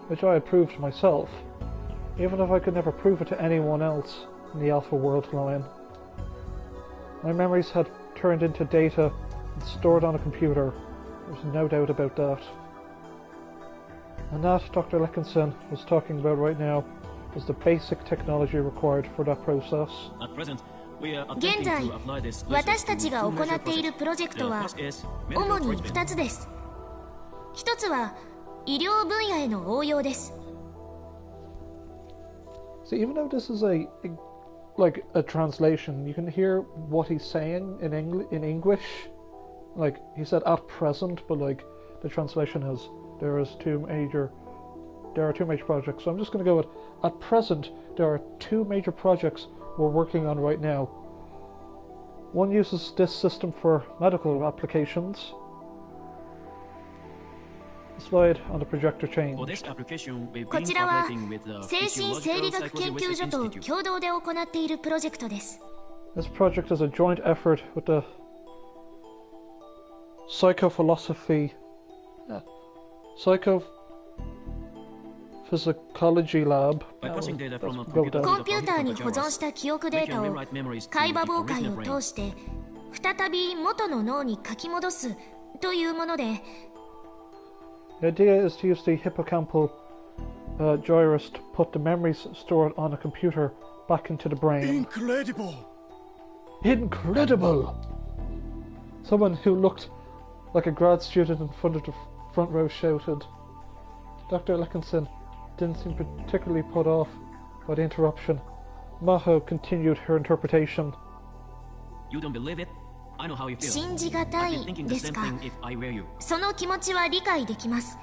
which I had proved myself, even if I could never prove it to anyone else in the Alpha World line. My memories had turned into data and stored on a computer. There's no doubt about that. And that Dr. Leckinson was talking about right now was the basic technology required for that process. 現在、私たちが行っているプロジェクトは主に2つです。1つは医療分野への応用です。See, even though this is like a translation, you can hear what he's saying in English. Like he said at present, but like the translation is there are two major projects. So I'm just going to go with at present there are two major projects we're working on right now. One uses this system for medical applications. The slide on the projector changed. こちらは精神生理学研究所と共同で行っているプロジェクトです。This project is a joint effort with the psychophilosophy Psychophysicology Lab. コンピューターに保存した記憶データを解剖妨害を通して再び元の脳に書き戻すというもので、 The idea is to use the hippocampal gyrus to put the memories stored on a computer back into the brain. Incredible! Incredible! Someone who looked like a grad student in front of the front row shouted. Dr. Leckinson didn't seem particularly put off by the interruption. Maho continued her interpretation. You don't believe it? I know how you feel. 信じがたいですか。その気持ちは理解できます。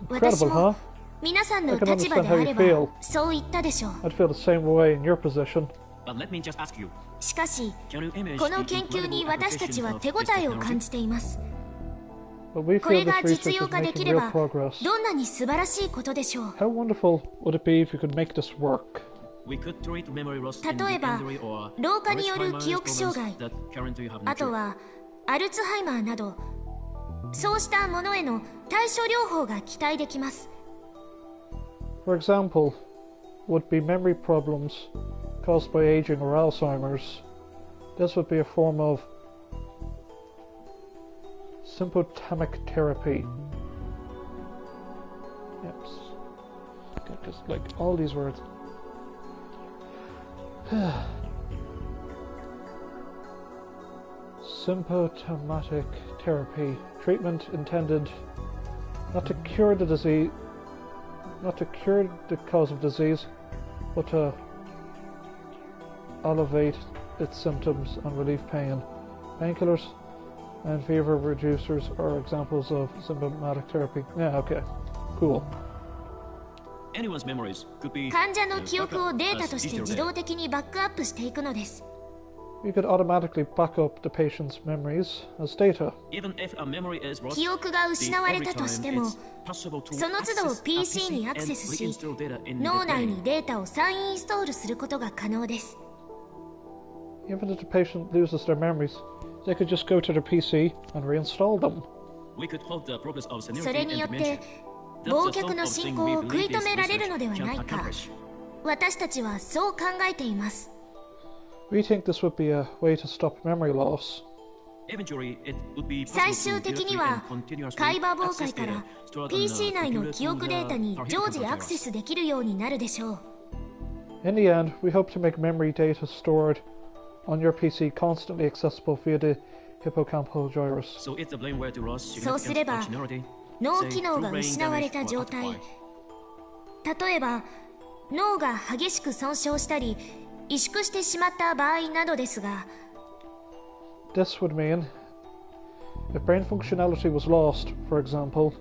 Incredible, 私 huh? も皆さんの立場であればそう言ったでしょう。 I'd feel the same way in your position. But let me just ask you. しかし、 Can you imagine この研究に私たちは手応えを感じています。 But we これ feel が this 実 research 用 is 化でき making れ real ば progress. どんなに素晴らしいことでしょう。 How wonderful would it be if we could make this work? We could treat memory loss in 例えば secondary or 老化による記憶障害、 that currently you have あとはアルツハイマーなどそうしたものへの対処療法が期待できます。 For example, would be memory problems caused by aging or Alzheimer's. This would be a form of symptomatic therapy. Yep. Just like all these words. Symptomatic therapy. Treatment intended not to cure the disease, not to cure the cause of disease, but to alleviate its symptoms and relieve pain. Painkillers and fever reducers are examples of symptomatic therapy. Yeah, okay. Cool. Anyone's memories could be 患者の記憶をデータとして自動的にバックアップしていくのです。We could automatically back up the patient's memories as data. 記憶が失われたとしても、その都度 PC にアクセスし、脳内にデータを再インストールすることが可能です。Even if the patient loses their memories, they could just go to their PC and reinstall them. それによって忘却の進行を食い止められるのではないか。私たちはそう考えています。We think this would be a way to stop memory loss. 最終的には海馬妨害から PC 内の記憶データに常時アクセスできるようになるでしょう。In the end, we hope to make memory data stored on your PC constantly accessible via the hippocampal gyrus. そうすれば脳機能が失われた状態、例えば脳が激しく損傷したり萎縮してしまった場合などですが、 This would mean if brain functionality was lost, for example,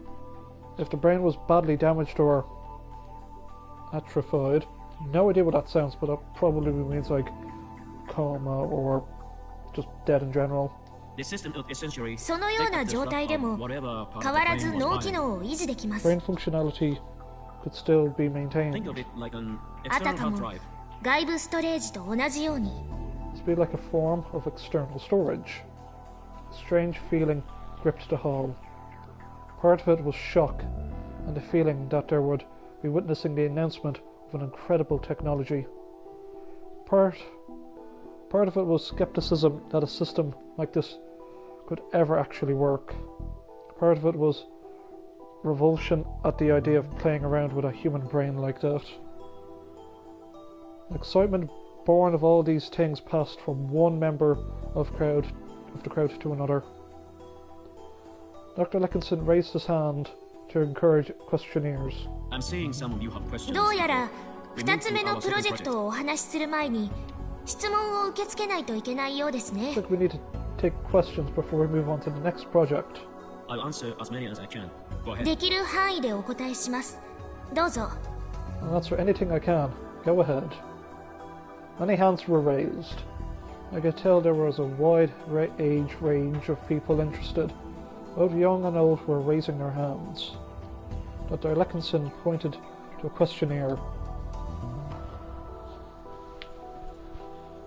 if the brain was badly damaged or atrophied, no idea what that sounds, but that probably means like coma or just dead in general. そのような状態でも変わらず脳機能を維持できます。 Brain functionality could still be maintained. あたかも外部ストレージと同じように。It's be like a form of external storage. A strange feeling gripped the whole. Part of it was shock and the feeling that there would be witnessing the announcement of an incredible technology. Part of it was skepticism that a system like this could ever actually work. Part of it was revulsion at the idea of playing around with a human brain like that. Excitement born of all these things passed from one member of the crowd to another. Dr. Leckinson raised his hand to encourage questionnaires. どうやら2つ目のプロジェクトをお話しする前に質問を受け付けないといけないようですね。 I think we need to take questions before we move on to the next project. I'll answer as many as I can. Go ahead. できる範囲でお答えします。どうぞ。 I'll answer anything I can. Go ahead. Many hands were raised. I could tell there was a wide age range of people interested. Both young and old were raising their hands. Dr. Leckinson pointed to a questionnaire.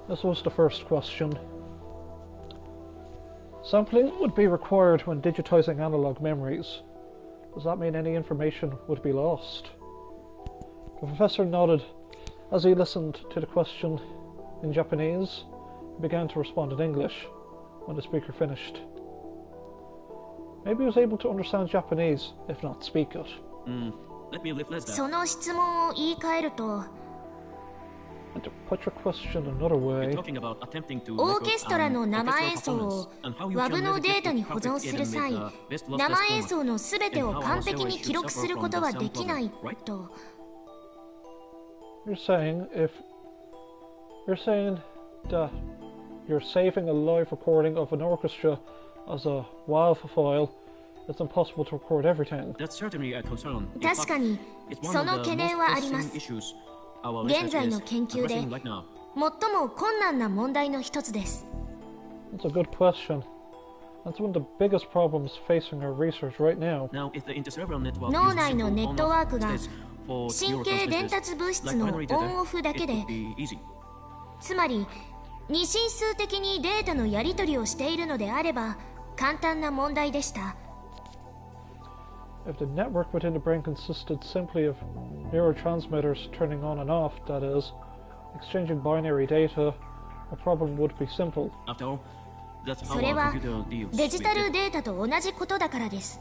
This was the first question. Sampling would be required when digitizing analog memories. Does that mean any information would be lost? The professor nodded as he listened to the question in Japanese. He began to respond in English when the speaker finished. Maybe he was able to understand Japanese, if not speak it. Let me rephrase that. その質問を言い換えると、 And to put your question another way, オーケストラの生演奏を WAV のデータに保存する際、生演奏のすべてを完璧に記録することはできないと。 you're saying that you're saving a live recording of an orchestra as a WAV file. It's impossible to record everything. That's certainly a concern. 確かにその懸念はあります。現在の研究で最も困難な問題の一つです。 That's a good question. That's one of the biggest problems facing our research right now. 脳内のネットワークが神経伝達物質のオンオフだけで、つまり二進数的にデータのやり取りをしているのであれば簡単な問題でした。 If the network within the brain consisted simply of neurotransmitters turning on and off, that is, exchanging binary data, a problem would be simple. それはデジタルデータと同じことだからです。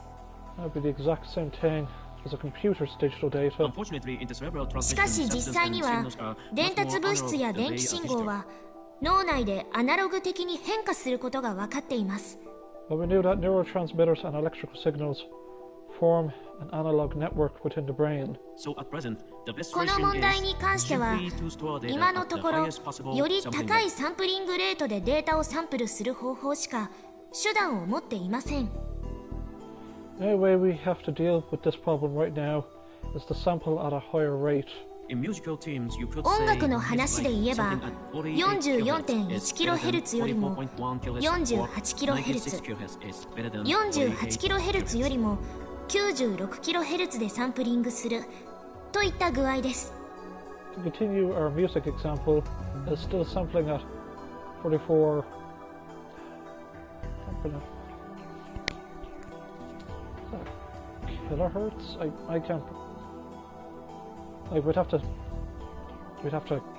That would be the exact same thing as a computer's digital data. しかし実際には伝達物質や電気信号は脳内でアナログ的に変化することが分かっています。 But we knew that neurotransmitters and electrical signals form an analog network within the brain. この問題に関しては今のところより高いサンプリングレートでデータをサンプルする方法しか手段を持っていません。 The only way we have to deal with this problem right now is to sample at a higher rate. In musical teams, you could 音 say 楽の話で言えば 44.1kHz よりも 48kHz 48kHz よりも 96kHz でサンプリングするといった具合です。 To continue our music example, is still sampling at 44 kilohertz? I can't. We'd have to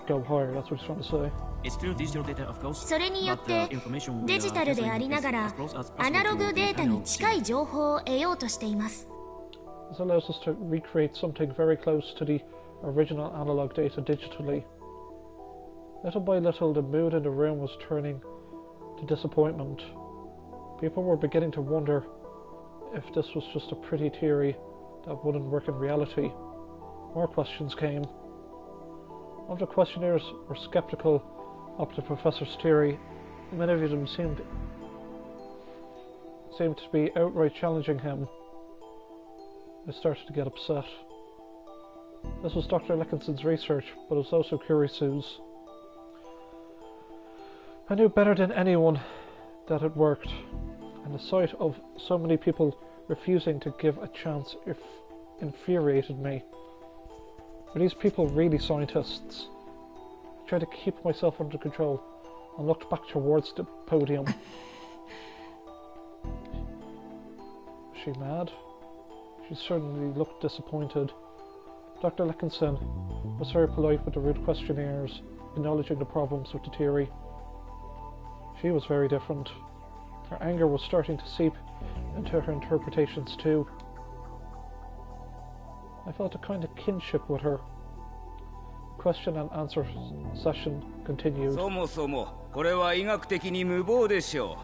go higher, that's what he's trying to say. It's still digital data, of course, それによって but the information we デジタルでありながら as close as アナロ possible グ to データに analog 近い情報を得ようとしています。 This allows us to recreate something very close to the original analog data digitally. Little by little, the mood in the room was turning to disappointment. People were beginning to wonder if this was just a pretty theory that wouldn't work in reality. More questions came. All the questionnaires were skeptical of the professor's theory, and many of them seemed to be outright challenging him. I started to get upset. This was Dr. Leckinson's research, but it was also Kurisu's. I knew better than anyone that it worked, and the sight of so many people refusing to give a chance infuriated me. Were these people really scientists? I tried to keep myself under control and looked back towards the podium. Was she mad? She certainly looked disappointed. Dr. Leckinson was very polite with the rude questionnaires, acknowledging the problems with the theory. She was very different. Her anger was starting to seep into her interpretations too. I felt a kind of kinship with her. The question and answer session continued. そもそもこれは医学的に無謀でしょ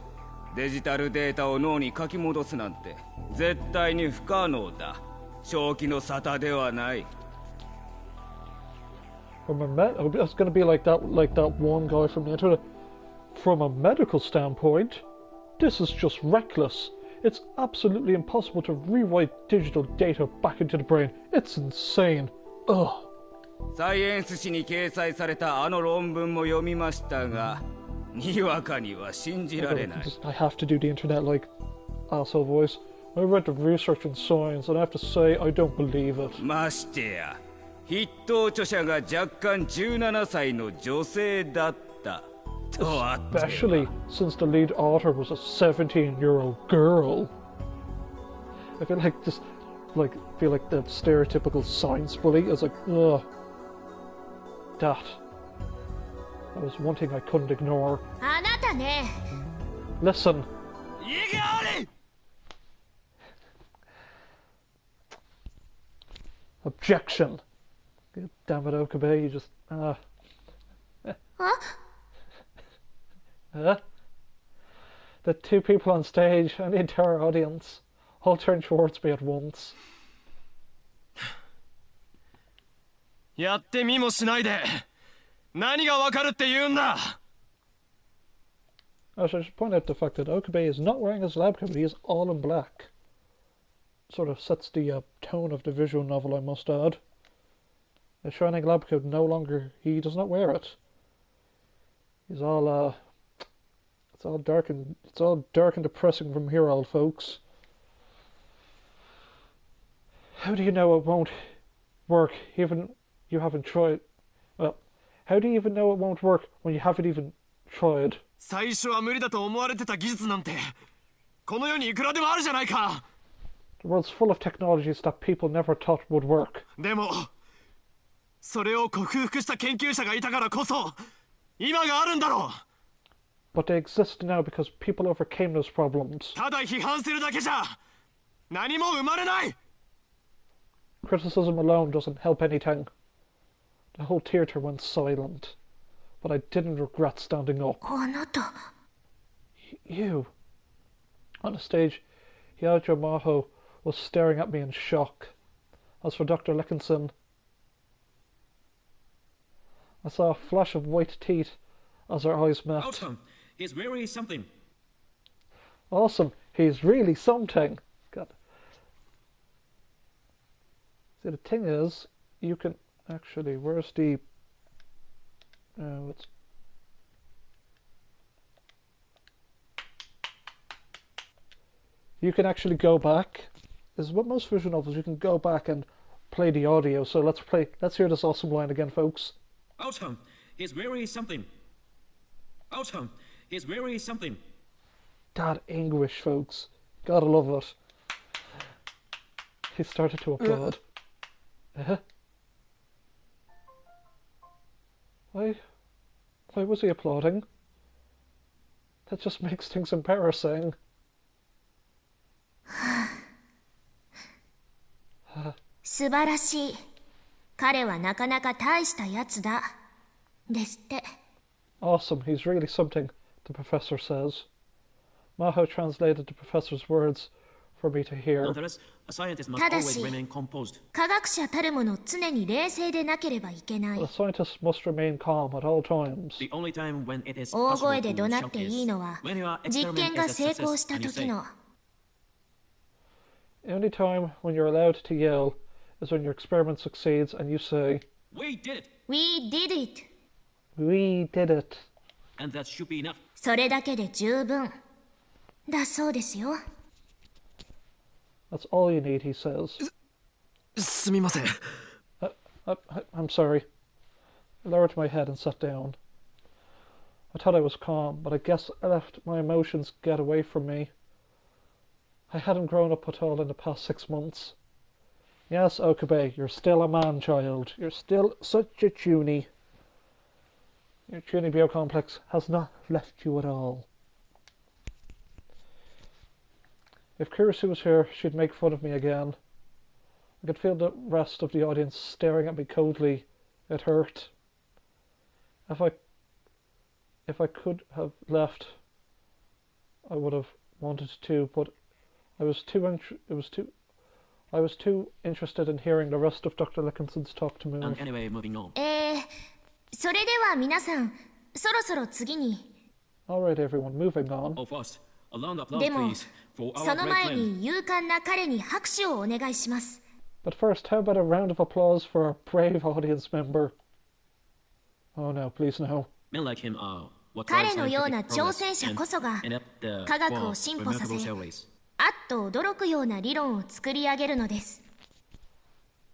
う。デジタルデータを脳に書き戻すなんて絶対に不可能だ。正気の沙汰ではない。It's going to be like that one guy from the internet. From a medical standpoint, this is just reckless. It's absolutely impossible to rewrite digital data back into the brain. It's insane. Ugh. サイエンス誌に掲載されたあの論文も読みましたが、にわかには信じられない。I have to do the internet like asshole voice. I read the research in Steins and I have to say I don't believe it. ましてや、筆頭著者が若干17歳の女性だった。Especially since the lead author was a 17-year-old girl. I feel like just feel like the stereotypical science bully is like, ugh. That was one thing I couldn't ignore. Listen. Objection. God damn it, Okabe, you just Huh? The two people on stage and the entire audience all turned towards me at once. やってみもしないで何がわかるって言うんだ I should point out the fact that Okabe is not wearing his lab coat, he is all in black. Sort of sets the tone of the visual novel, I must add. The shining lab coat he does not wear it. He's all it's all dark and depressing from here, old folks. How do you know it won't work even you haven't tried? Well, how do you even know it won't work when you haven't even tried? 最初は無理だと思われてた技術なんてこの世にいくらでもあるじゃないか The world's full of technologies that people never thought would work. でもそれを克服した研究者がいたからこそ今があるんだろう But they exist now because people overcame those problems. ただ批判するだけじゃ何も生まれない Criticism alone doesn't help anything. The whole theatre went silent. But I didn't regret standing up. You. On the stage, Hyajo Maho was staring at me in shock. As for Dr. Leckinson, I saw a flash of white teeth as our eyes met. Awesome. He's really something. Awesome. He's really something. God. See, the thing is, you can actually, where's the, you can actually go back. This is what most visual novels, you can go back and play the audio. So let's hear this awesome line again, folks. Outcome is very something. Outcome is very something. That English, folks. Gotta love it. He started to applaud. Why was he applauding? That just makes things embarrassing. 素晴らしい。彼はなかなか大したやつだ。ですって。Awesome, he's really something, the professor says. Maho translated the professor's words for me to hear. ただし、科学者たるもの常に冷静でなければいけない。The scientist must remain calm at all times. 大声で怒鳴っていいのは、実験が成功した時の。The only time when you're allowed to yell is when your experiment succeeds and you say, We did it! We did it! We did it! And that should be enough. それだけで十分。だそうですよ。That's all you need, he says. すみません。I'm sorry. I lowered my head and sat down. I thought I was calm, but I guess I let my emotions get away from me. I hadn't grown up at all in the past 6 months. Yes, Okabe, you're still a man-child. You're still such a tuny. Your tuny biocomplex has not left you at all. If Kurisu was here, she'd make fun of me again. I could feel the rest of the audience staring at me coldly. It hurt. If I could have left, I would have wanted to, but I was too interested in hearing the rest of Dr. Lickinson's talk to move. Anyway, moving on. それでは皆さん、そろそろ次に。Alright, everyone, moving on. Oh, first, a round of applause, でも、 please, for our その great 前 friend. に勇敢な彼に拍手をお願いします。But first, how about a round of applause for our brave audience member? Oh no, please no. Men like him are what 彼のような挑戦者こそが科学を進歩させ、あっと驚くような理論を作り上げるのです。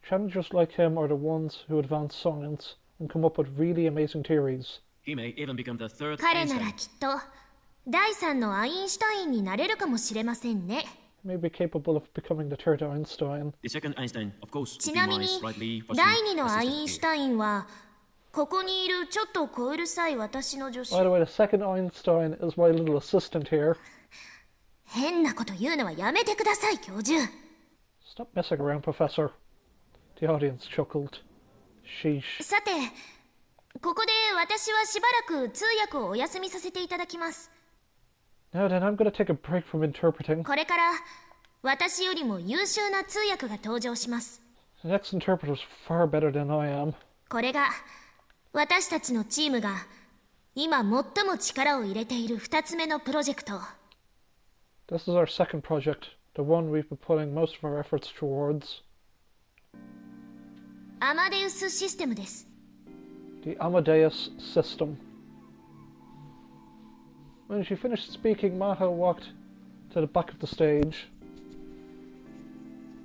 Challengers like him are the ones who advance science and come up with really amazing theories. He may even become the third 彼な Einstein. らきっと第3のアインシュタインになれるかもしれませんね。May be capable of becoming the third Einstein. The second Einstein, of course, ち would な be みに my slightly 第 fussy 2のアイン assistant シュタインはここにいるちょっと小うるさい私の助手。 By the way, the second Einstein is my little assistant here. 変なこと言うのはやめてください、教授。 Stop messing around, Professor. The audience chuckled. Sheesh. さて、ここで私はしばらく通訳をお休みさせていただきます。 Now then, I'm going to take a break from interpreting. これから私よりも優秀な通訳が登場します。 The next interpreter is far better than I am. これが私たちのチームが今最も力を入れている2つ目のプロジェクト。 This is our second project, the one we've been putting most of our efforts towards. アマデウスシステムです。 The Amadeus system. When she finished speaking, Maho walked to the back of the stage.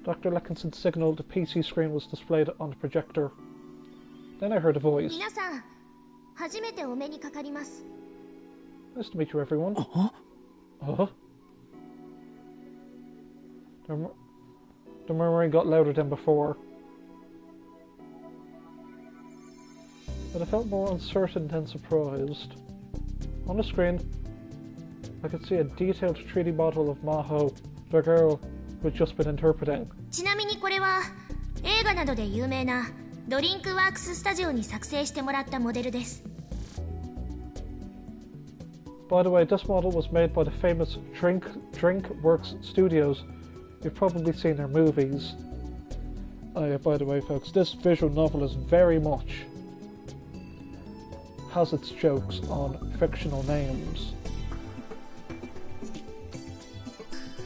Dr. Lickinson signaled the PC screen was displayed on the projector. Then I heard a voice. 皆さん、初めてお目にかかります。 Nice to meet you, everyone. The murmuring got louder than before. But I felt more uncertain than surprised. On the screen, I could see a detailed 3D model of Maho, the girl who had just been interpreting. ちなみにこれは映画などで有名なドリンクワークススタジオに作成してもらったモデルです。 By the way, this model was made by the famous DrinkWorks Studios. You've probably seen their movies. Oh yeah, by the way, folks, this visual novel is very much has its jokes on fictional names.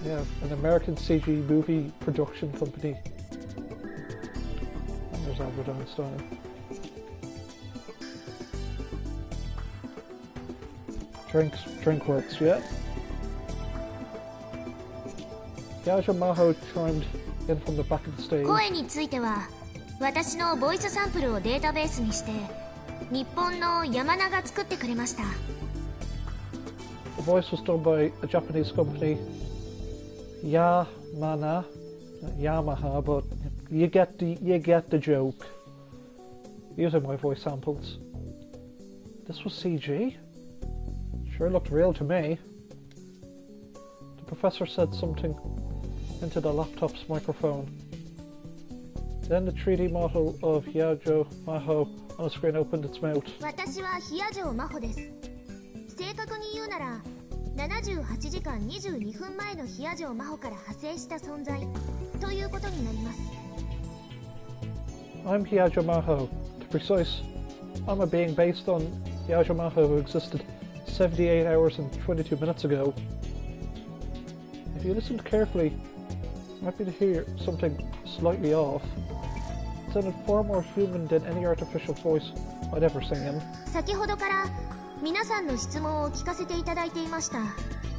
We have an American CG movie production company There's Albert Einstein. Drink works, yeah. Yajo Maho chimed in from the back of the stage. 声については私のボイスサンプルをデータベースにして日本の山名が作ってくれました。 The voice was done by a Japanese company, Yamaha, but you get the joke. Using my voice samples. This was CG? Sure looked real to me. The professor said something into the laptop's microphone. Then the 3D model of Yajo Maho on the screen opened its mouth. 私はヒヤジョマホです。正確に言うなら78時間22分前のヒヤジョマホから派生した存在ということになります。 I'm Hiyajo Maho. To be precise, I'm a being based on Hiyajo Maho who existed 78 hours and 22 minutes ago. If you listened carefully, you might be to hear something slightly off. It sounded far more human than any artificial voice I'd ever seen. 先ほどから皆さんの質問を聞かせていただいていました。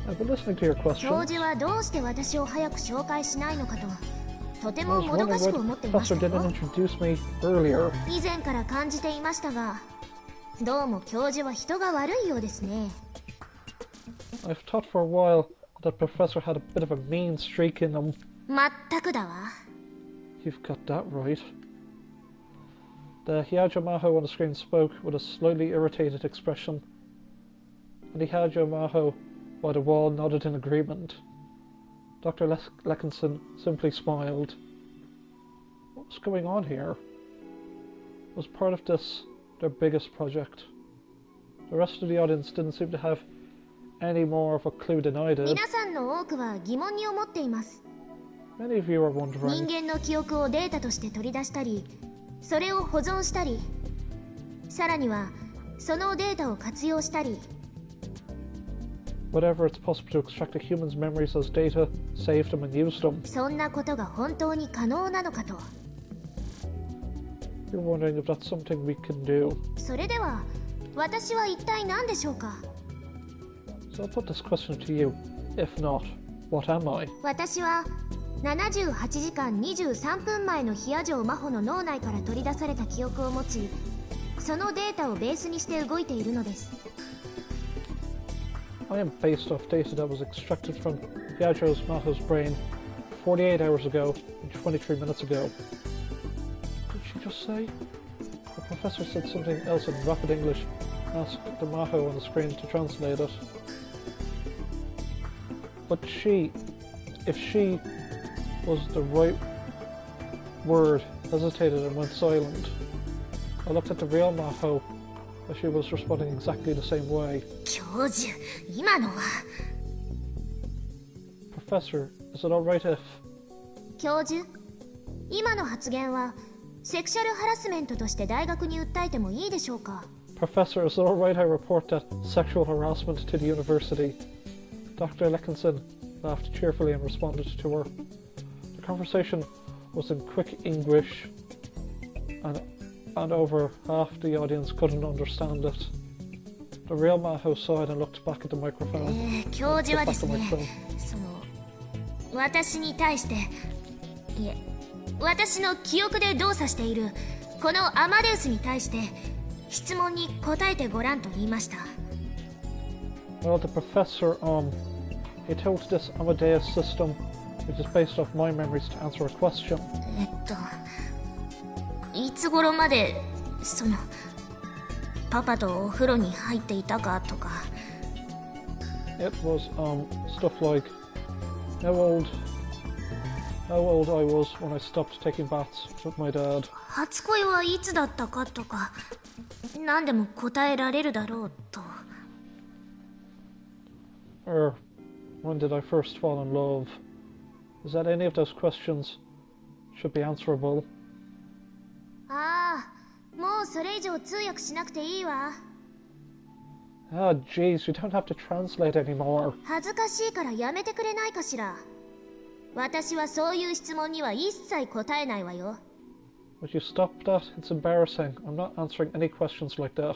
I've been listening to your 教 questions. 授はどうして私を早く紹介しないのかととて I も was もど wondering かし why く思っ the ていまし professor た didn't よ。 introduce me earlier. 以前から感じていましたがどうも教授は人が悪いようですね。 I've thought for a while that professor had a bit of a mean streak in him. まったくだわ。 You've got that right. The Hiyajo Maho on the screen spoke with a slightly irritated expression, and the Hiyajo Maho by the wall nodded in agreement. Dr. Leckinson simply smiled. What was going on here? Was part of this their biggest project? The rest of the audience didn't seem to have any more of a clue than I did. 皆さんの多くは疑問に思っています。 Many of you are 人 wondering, 間の記憶をデータとして取り出したりそれを保存したりさらにはそのデータを活用したり whether it's possible to extract a human's memories as data, save them and use them. そんなことが本当に可能なのかと。 You're wondering if that's something we can do. それでは私は一体何でしょうか。 So I'll put this question to you. If not, what am I? 私は78時間23分前のヒヤジョマホの脳内から取り出された記憶を持ちそのデータをベースにして動いているのです。 I am based off data that was extracted from Hiyajo Maho's brain 48 hours ago and 23 minutes ago. Did she just say? The professor said something else in rapid English and asked the Maho on the screen to translate it. But if she was the right word, hesitated and went silent. I looked at the real Maho as she was responding exactly the same way. 教授、今のは。 Professor, is it alright if... 教授、今の発言はセクシャルハラスメントとして大学に訴えてもいいでしょうか。 Professor, is it alright I report that sexual harassment to the university? Dr. Leckinson laughed cheerfully and responded to her. The conversation was in quick English and over half the audience couldn't understand it. The real Maho sighed and looked back at the microphone. 教授はですね、その私に対していえ私の記憶で動作しているこのアマデウスに対して質問に答えてごらんと言いました。 Well, the professor, he told this Amadeus system, which is based off my memories, to answer a question. いつ頃までそのパパとお風呂に入っていたかとか。 It was stuff like how old I was when I stopped taking baths with my dad. 初恋はいつだったかとか何でも答えられるだろうと。 Or when did I first fall in love? Is that any of those questions should be answerable? ああ、もうそれ以上通訳しなくていいわ。 Ah, jeez, you don't have to translate anymore. 恥ずかしいからやめてくれないかしら。私はそういう質問には一切答えないわよ。Would you stop that? It's embarrassing. I'm not answering any questions like that.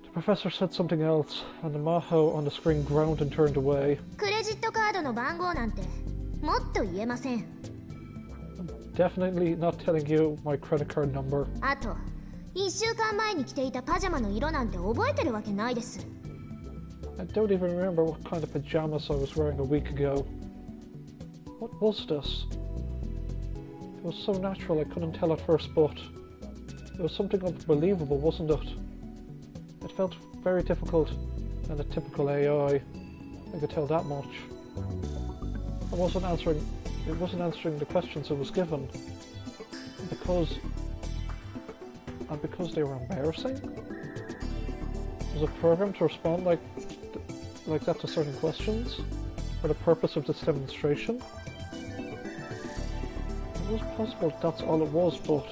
The professor said something else, and the Maho on the screen groaned and turned away. クレジットカードの番号なんてもっと言えません。Definitely not telling you my credit card number. あと1週間前に着ていたパジャマの色なんて覚えてるわけないです。I don't even remember what kind of pajamas I was wearing a week ago. What was this? It was so natural I couldn't tell at first, but it was something unbelievable, wasn't it? It felt very difficult and a typical AI. I could tell that much. It wasn't answering the questions it was given. Because they were embarrassing? Was it programmed to respond like that to certain questions? For the purpose of this demonstration? It was possible that's all it was, but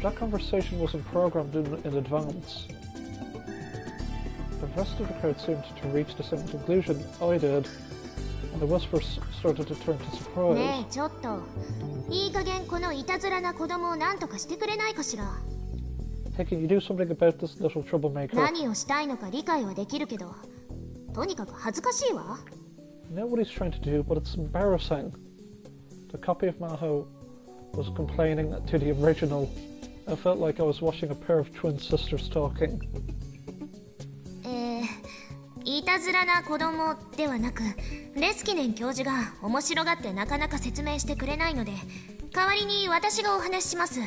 that conversation wasn't programmed in advance. The rest of the crowd seemed to reach the same conclusion I did, and the whispers started to turn to surprise. ねえちょっといい加減このいたずらな子供を何とかしてくれないかしら。 Hey, can you do something about this little troublemaker? 何をしたいのか理解はできるけど、とにかく恥ずかしいわ。 I know what he's trying to do, but it's embarrassing. The copy of Maho was complaining to the original. I felt like I was watching a pair of twin sisters talking. いたずらな子供ではなく、レスキネン教授が面白がってなかなか説明してくれないので、代わりに私がお話しします。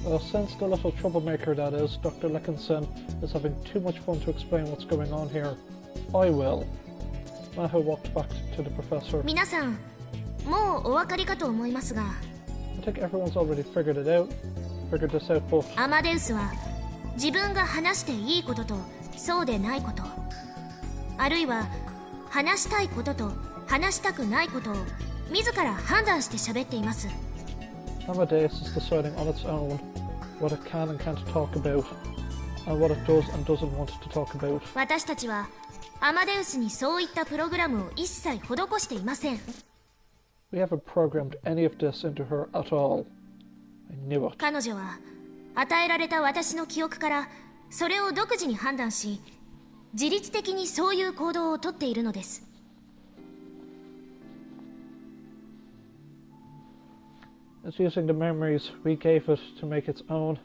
Since the little troublemaker that is, Dr. Leckinson is having too much fun to explain what's going on here, I will. Maho walked back to the professor. 皆さん、もうお分かりかと思いますが、I think everyone's already figured this out, but アマデウスは自分が話していいこととそうでないこと、あるいは話したいことと話したくないことを自ら判断して喋っています。Amadeus is deciding on its own what it can and can't talk about, and what it does and doesn't want to talk about. 私たちはアマデウスにそういったプログラムを一切施していません。We haven't programmed any of this into her at all. I knew it. 彼女は与えられた私の記憶からそれを独自に判断し、自律的にそういう行動をとっているのです。It's using the memories we gave it to make its own.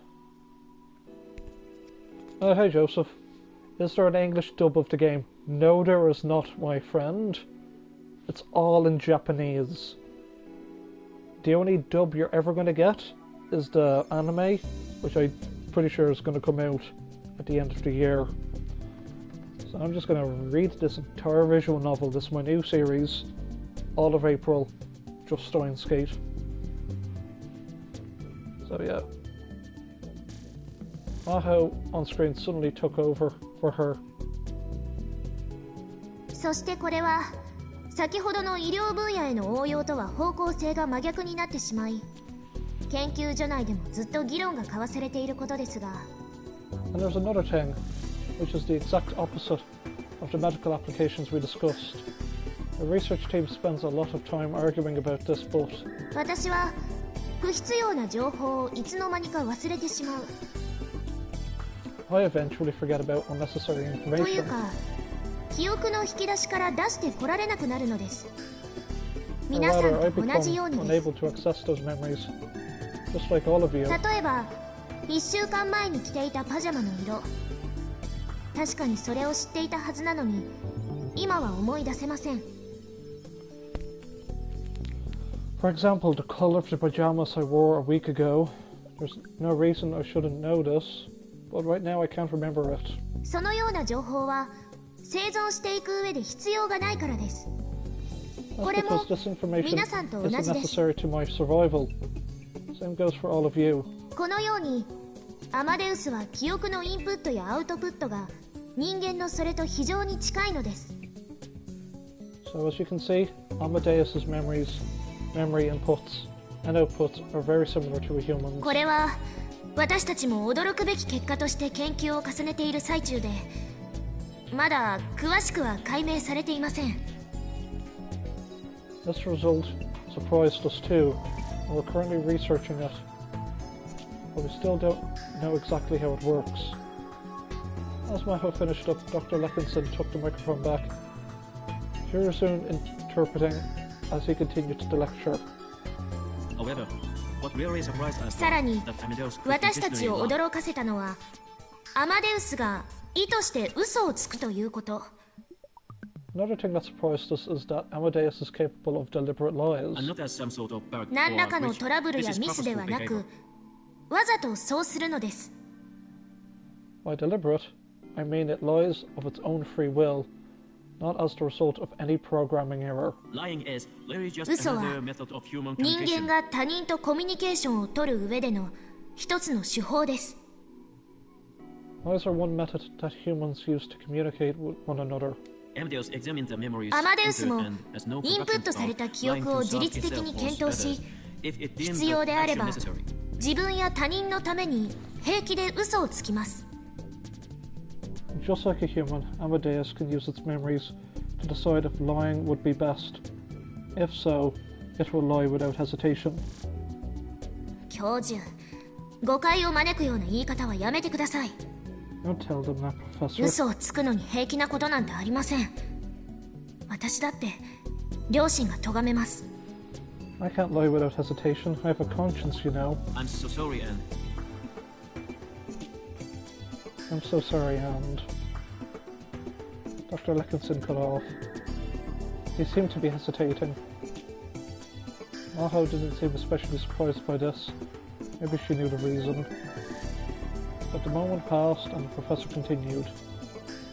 Oh, hey Joseph. Is there an English dub of the game? No, there is not, my friend. It's all in Japanese. The only dub you're ever going to get is the anime, which I'm pretty sure is going to come out at the end of the year. So I'm just going to read this entire visual novel. This is my new series, all of April, just Steins. So yeah, Maho on screen suddenly took over for her. そしてこれは先ほどの医療分野への応用とは方向性が真逆になってしまい、研究所内でもずっと議論が交わされていることですが。And there's another thing, which is the exact opposite of the medical applications we discussed. The research team spends a lot of time arguing about this, but 私は不必要な情報をいつの間にか忘れてしまう。I eventually forget about unnecessary という information. か、記憶の引き出しから出してこられなくなるのです。 Or 皆さん rather, I と同じよう become にです。 unable to access those memories, just like all of you. 例えば、1週間前に着ていたパジャマの色。確かにそれを知っていたはずなのに、今は思い出せません。 For example, the color of the pajamas I wore a week ago. There's no reason I shouldn't know this, but right now I can't remember it. そのような情報は生存していく上で必要がないからです。 That's これも because this information 皆さんと同 isn't じです。 necessary to my survival. Same goes for all of you. このようにアマデウスは記憶のインプットやアウトプットが人間のそれと非常に近いのです。 So as you can see, Amadeus's memory inputs and outputs are very similar to a human's. これは私たちも驚くべき結果として研究を重ねている最中で、まだ詳しくは解明されていません。 This result surprised us too, and we're currently researching it. But we still don't know exactly how it works. As Maho finished up, Dr. Leckinson took the microphone back. He resumed interpreting as he continued the lecture. However, what really surprised us さらに was that Amadeus could 私たちを consistently lie. 驚かせたのはアマデウスが意図して嘘をつくということ。 Another thing that surprised us is that Amadeus is capable of deliberate lies. And not as some sort of bug 何ら or かの glitch. トラブル This や is ミスでは purposeful な behavior. くわざとそうするのです。 By deliberate, I mean it lies of its own free will, not as the result of any programming error. Lying is really just 嘘は another method of human 人 communication. 間が他人とコミュニケーションを取る上での一つの手法です。 Lies are one method that humans use to communicate with one another. Amadeus examined the memories アマデウス entered も and has no インプッ production トされた of 記憶を lying to 自律的 solve に itself 検討 or し others. If it deemed 必要であれ action ば necessary. 自分や他人のために平気で嘘をつきます。 Just like a human, Amadeus can use its memories to decide if lying would be best. If so, it will lie without hesitation. 教授、誤解を招くような言い方はやめてください。 Don't tell them that, Professor. 嘘をつくのに平気なことなんてありません。私だって両親が咎めます。 I can't lie without hesitation. I have a conscience, you know. I'm so sorry, and I'm so sorry, and... Dr. Leckinson cut off. He seemed to be hesitating. Maho didn't seem especially surprised by this. Maybe she knew the reason. But the moment passed and the professor continued.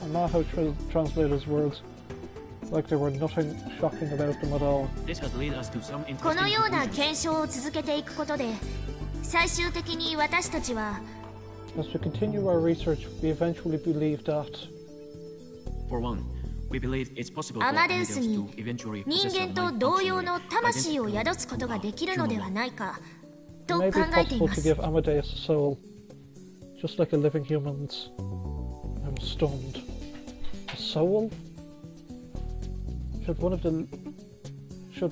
And Maho translated his words like there were nothing shocking about them at all. this has led us to some この interesting ような conclusions. 検証を続けていくことで最終的に私たちは As we continue our research, we eventually believe that For one, we believe it's possible for アマデウ Amadeus スに to eventually 人 possess a 間と mind 同様の functionally 魂を identical 宿すことができるのではないか it と may 考 be えてい possible ま to す。 give Amadeus a soul, just like a living human's. I was stunned. A soul? Should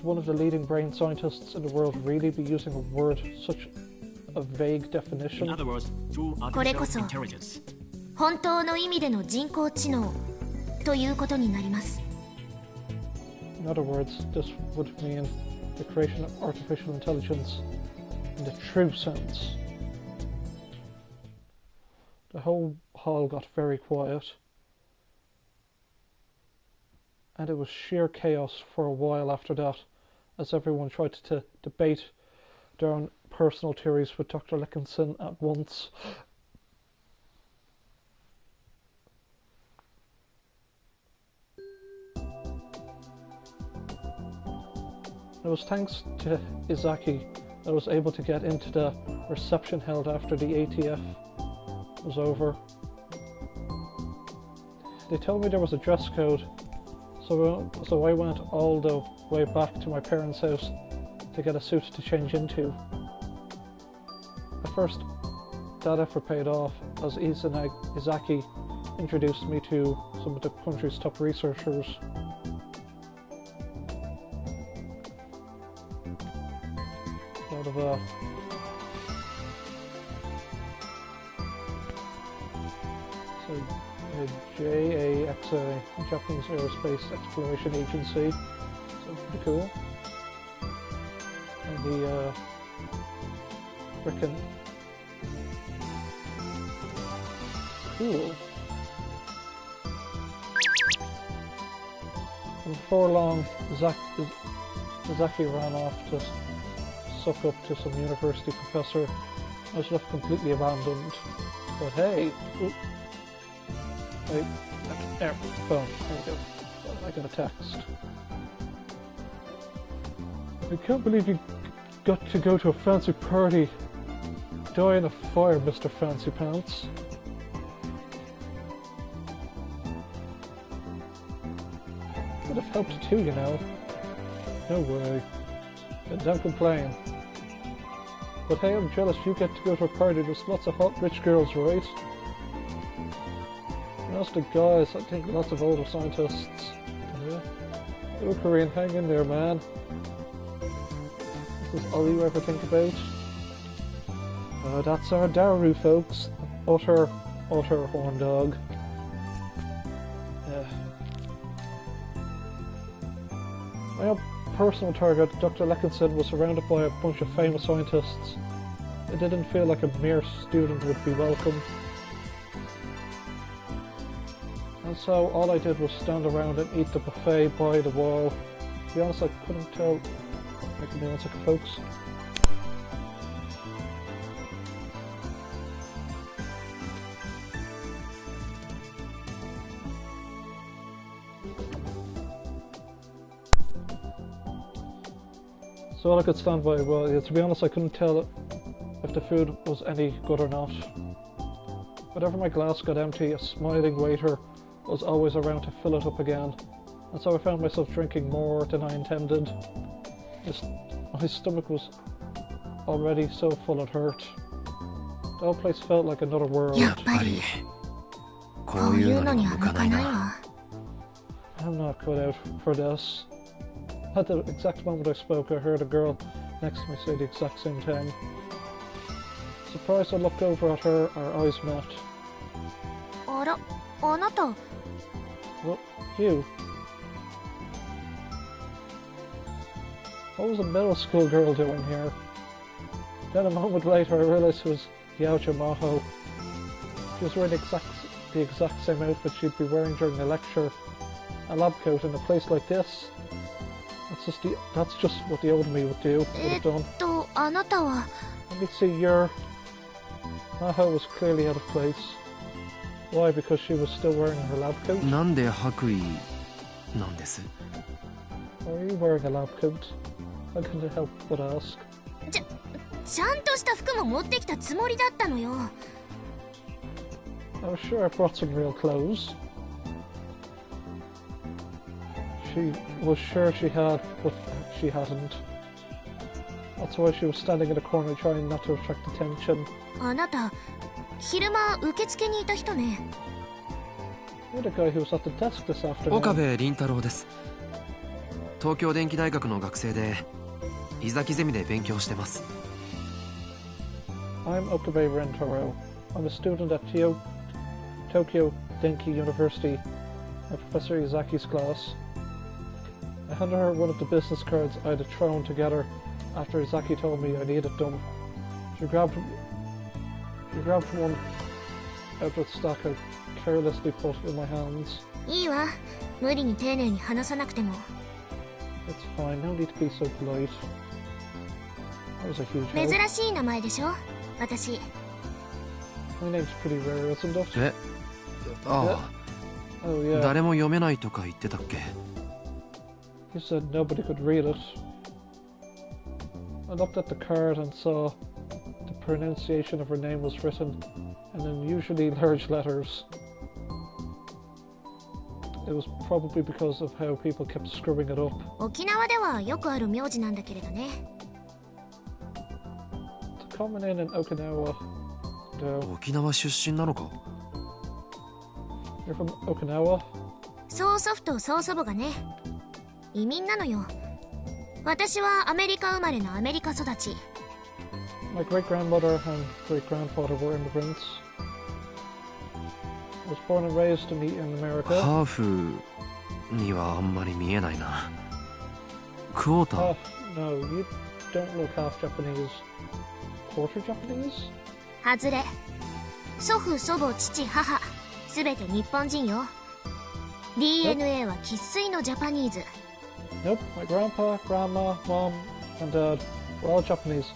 one of the leading brain scientists in the world really be using a word such a vague In definition? other words, true これこそ artificial intelligence. 本当の意味での人工知能ということになります。 In other words, this would mean the creation of artificial intelligence in the true sense. The whole hall got very quiet, and it was sheer chaos for a while after that, as everyone tried to debate their own personal theories with Dr. Leckinson at once. It was thanks to Izaki that I was able to get into the reception held after the ATF was over. They told me there was a dress code, so I went all the way back to my parents' house to get a suit to change into. At first, that effort paid off as Izaki introduced me to some of the country's top researchers. Out of JAXA, Japanese Aerospace Exploration Agency, so pretty cool. And the frickin' cool. And before long, Zaki ran off to suck up to some university professor. I was left completely abandoned. But hey, phone, there we go. I got a text. I can't believe you got to go to a fancy party. Die in a fire, Mr. Fancy Pants. Would have helped too, you know. No way. Then don't complain. But hey, I'm jealous you get to go to a party. There's lots of hot rich girls, right? And as the guys, I think lots of older scientists. Yeah. Yo, Korean, hang in there, man. was all you ever think about. That's our Daru, folks. Utter horn dog. My own personal target, Dr. Leckinson, was surrounded by a bunch of famous scientists. It didn't feel like a mere student would be welcome. And so all I did was stand around and eat the buffet by the wall. To be honest, I couldn't tell. Give me 1 second, folks. So all I could stand by, well, yeah, to be honest, I couldn't tell if the food was any good or not. Whenever my glass got empty, a smiling waiter was always around to fill it up again, and so I found myself drinking more than I intended. My stomach was already so full it hurt. The whole place felt like another world. I'm not cut out for this. At the exact moment I spoke, I heard a girl next to me say the exact same thing. Surprised, I looked over at her, our eyes met. Well, you? What was a middle school girl doing here? Then a moment later I realised it was Yaoja Maho. She was wearing the exact same outfit she'd be wearing during a lecture. A lab coat in a place like this. That's just what the old me would have done. Let me see, Maho was clearly out of place. Why? Because she was still wearing her lab coat? Why are you wearing a lab coat? I couldn't help but ask. I was sure I brought some real clothes. She was sure she had, but she hadn't. That's why she was standing in a corner trying not to attract attention. You're the guy who was at the desk this afternoon. 岡部倫太郎です。東京電機大学の学生で、伊崎ゼミで勉強してます。I'm Okabe Rentaro. I'm a student at Tokyo Denki University, at Professor Izaki's class. I handed her one of the business cards I had thrown together after Izaki told me I needed them. She grabbed one out of the stack I carelessly put in my hands. It's fine, no need to be so polite. That was a huge help. My name's pretty rare, isn't it? Oh yeah. 誰も読めないとか言ってたっけ? You said nobody could read it. I looked at the card and saw the pronunciation of her name was written in unusually large letters. It was probably because of how people kept screwing it up. It's a common name in Okinawa, though. 沖縄出身なのか? You're from Okinawa? 曽祖父と曽祖母がね、移民なのよ。私はアメリカ生まれのアメリカ育ち。My great-grandmother and great-grandfather were immigrants. I was born and raised in America. ハーフにはあんまり見えないな。クォーター? No, you don't look half Japanese. Quarter Japanese? 外れ。祖父、祖母、父、母、すべて日本人よ。DNA は生粋のジャパニーズ。Nope, my grandpa, grandma, mom, and dad were all Japanese.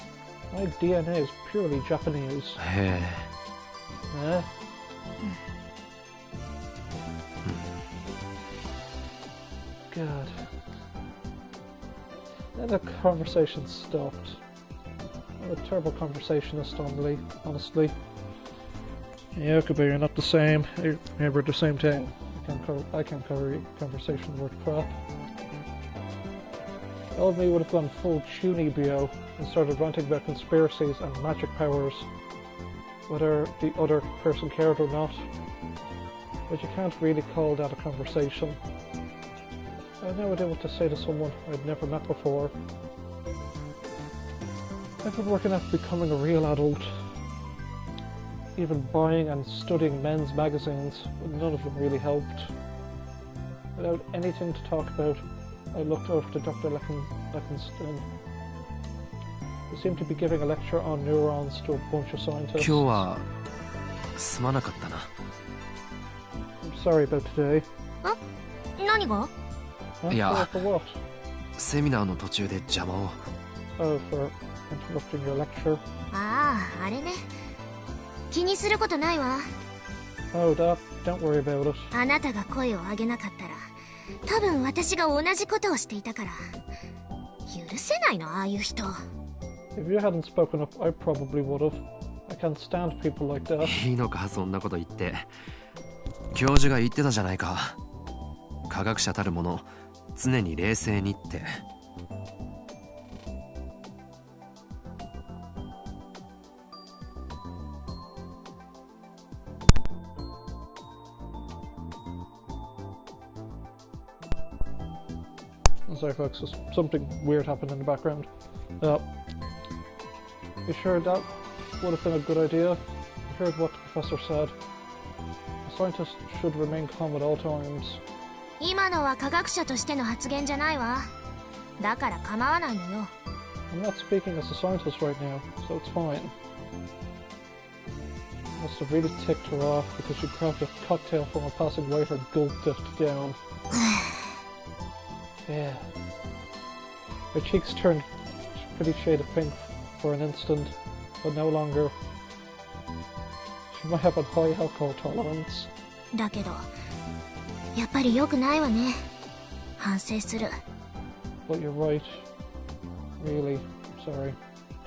My DNA is purely Japanese. へえ。God. Then the conversation stopped. I'm a terrible conversationist, honestly. Yeah, Okabe, you're not the same. We're the same thing. I can't cover conversation worth crap. Old me would have gone full Chunibyo and started ranting about conspiracies and magic powers, whether the other person cared or not. But you can't really call that a conversation. I had no idea what to say to someone I'd never met before. I've been working at becoming a real adult. Even buying and studying men's magazines, but none of them really helped. Without anything to talk about, I looked over to Dr. Leckenstein. He seemed to be giving a lecture on neurons to a bunch of scientists. 今日はすまなかったな。I'm sorry about today. 何が？ Huh? いや、 For what? セミナーの途中で邪魔を。Oh, for interrupting your lecture. ああ、あれね。気にすることないわ。Oh, don't worry about it. あなたが声を上げなかったら、多分私が同じことをしていたから。許せないの、ああいう人。If you hadn't spoken up, I probably would have. I can't stand people like that. いいのか、そんなこと言って。教授が言ってたじゃないか。科学者たるもの、常に冷静にって。I'm sorry, folks. Something weird happened in the background. You sure that would have been a good idea? You heard what the professor said. A scientist should remain calm at all times. 今のは科学者としての発言じゃないわ。だから構わないのよ。I'm not speaking as a scientist right now, so it's fine. Must have really ticked her off because she grabbed a cocktail from a passing waiter and gulped it down. Yeah. Her cheeks turned a pretty shade of pink for an instant, but no longer. She might have a high alcohol tolerance. だけど、やっぱり良くないわね。反省する。But you're right. Really, sorry.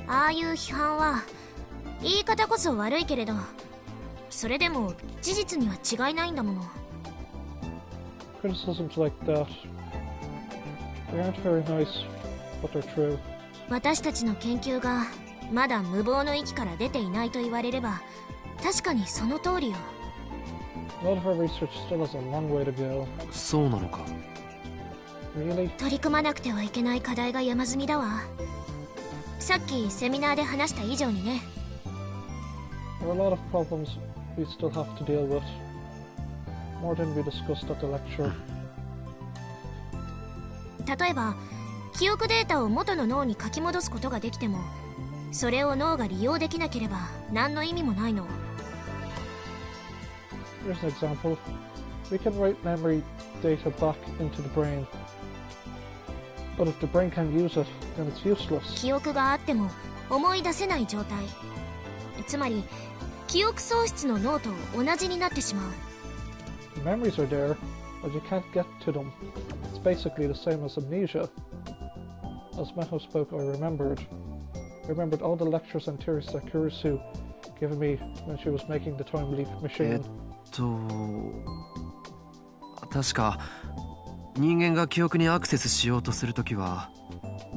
ああいう批判は、言い方こそ悪いけれど、それでも事実には違いないんだもの。Criticisms like that, they aren't very nice, but they're true. 私たちの研究がまだ無謀の域から出ていないと言われれば、確かにその通りよ。A lot of our research still has a long way to go. そうなのか。Really? 取り組まなくてはいけない課題が山積みだわ。さっきセミナーで話した以上にね。There are a lot of problems we still have to deal with. More than we discussed at the lecture. 例えば、記憶データを元の脳に書き戻すことができても、それを脳が利用できなければ何の意味もないの。Here's an example. We can write memory data back into the brain. But if the brain can't use it, then it's useless. 記憶があっても思い出せない状態。つまり、記憶喪失の脳と同じになってしまう。The memories are there, but you can't get to them. It's basically the same as amnesia. As Meho spoke, I remembered. I remembered all the lectures and theories that Kurisu gave me when she was making the time leap machine. 確か人間が記憶にアクセスしようとするときは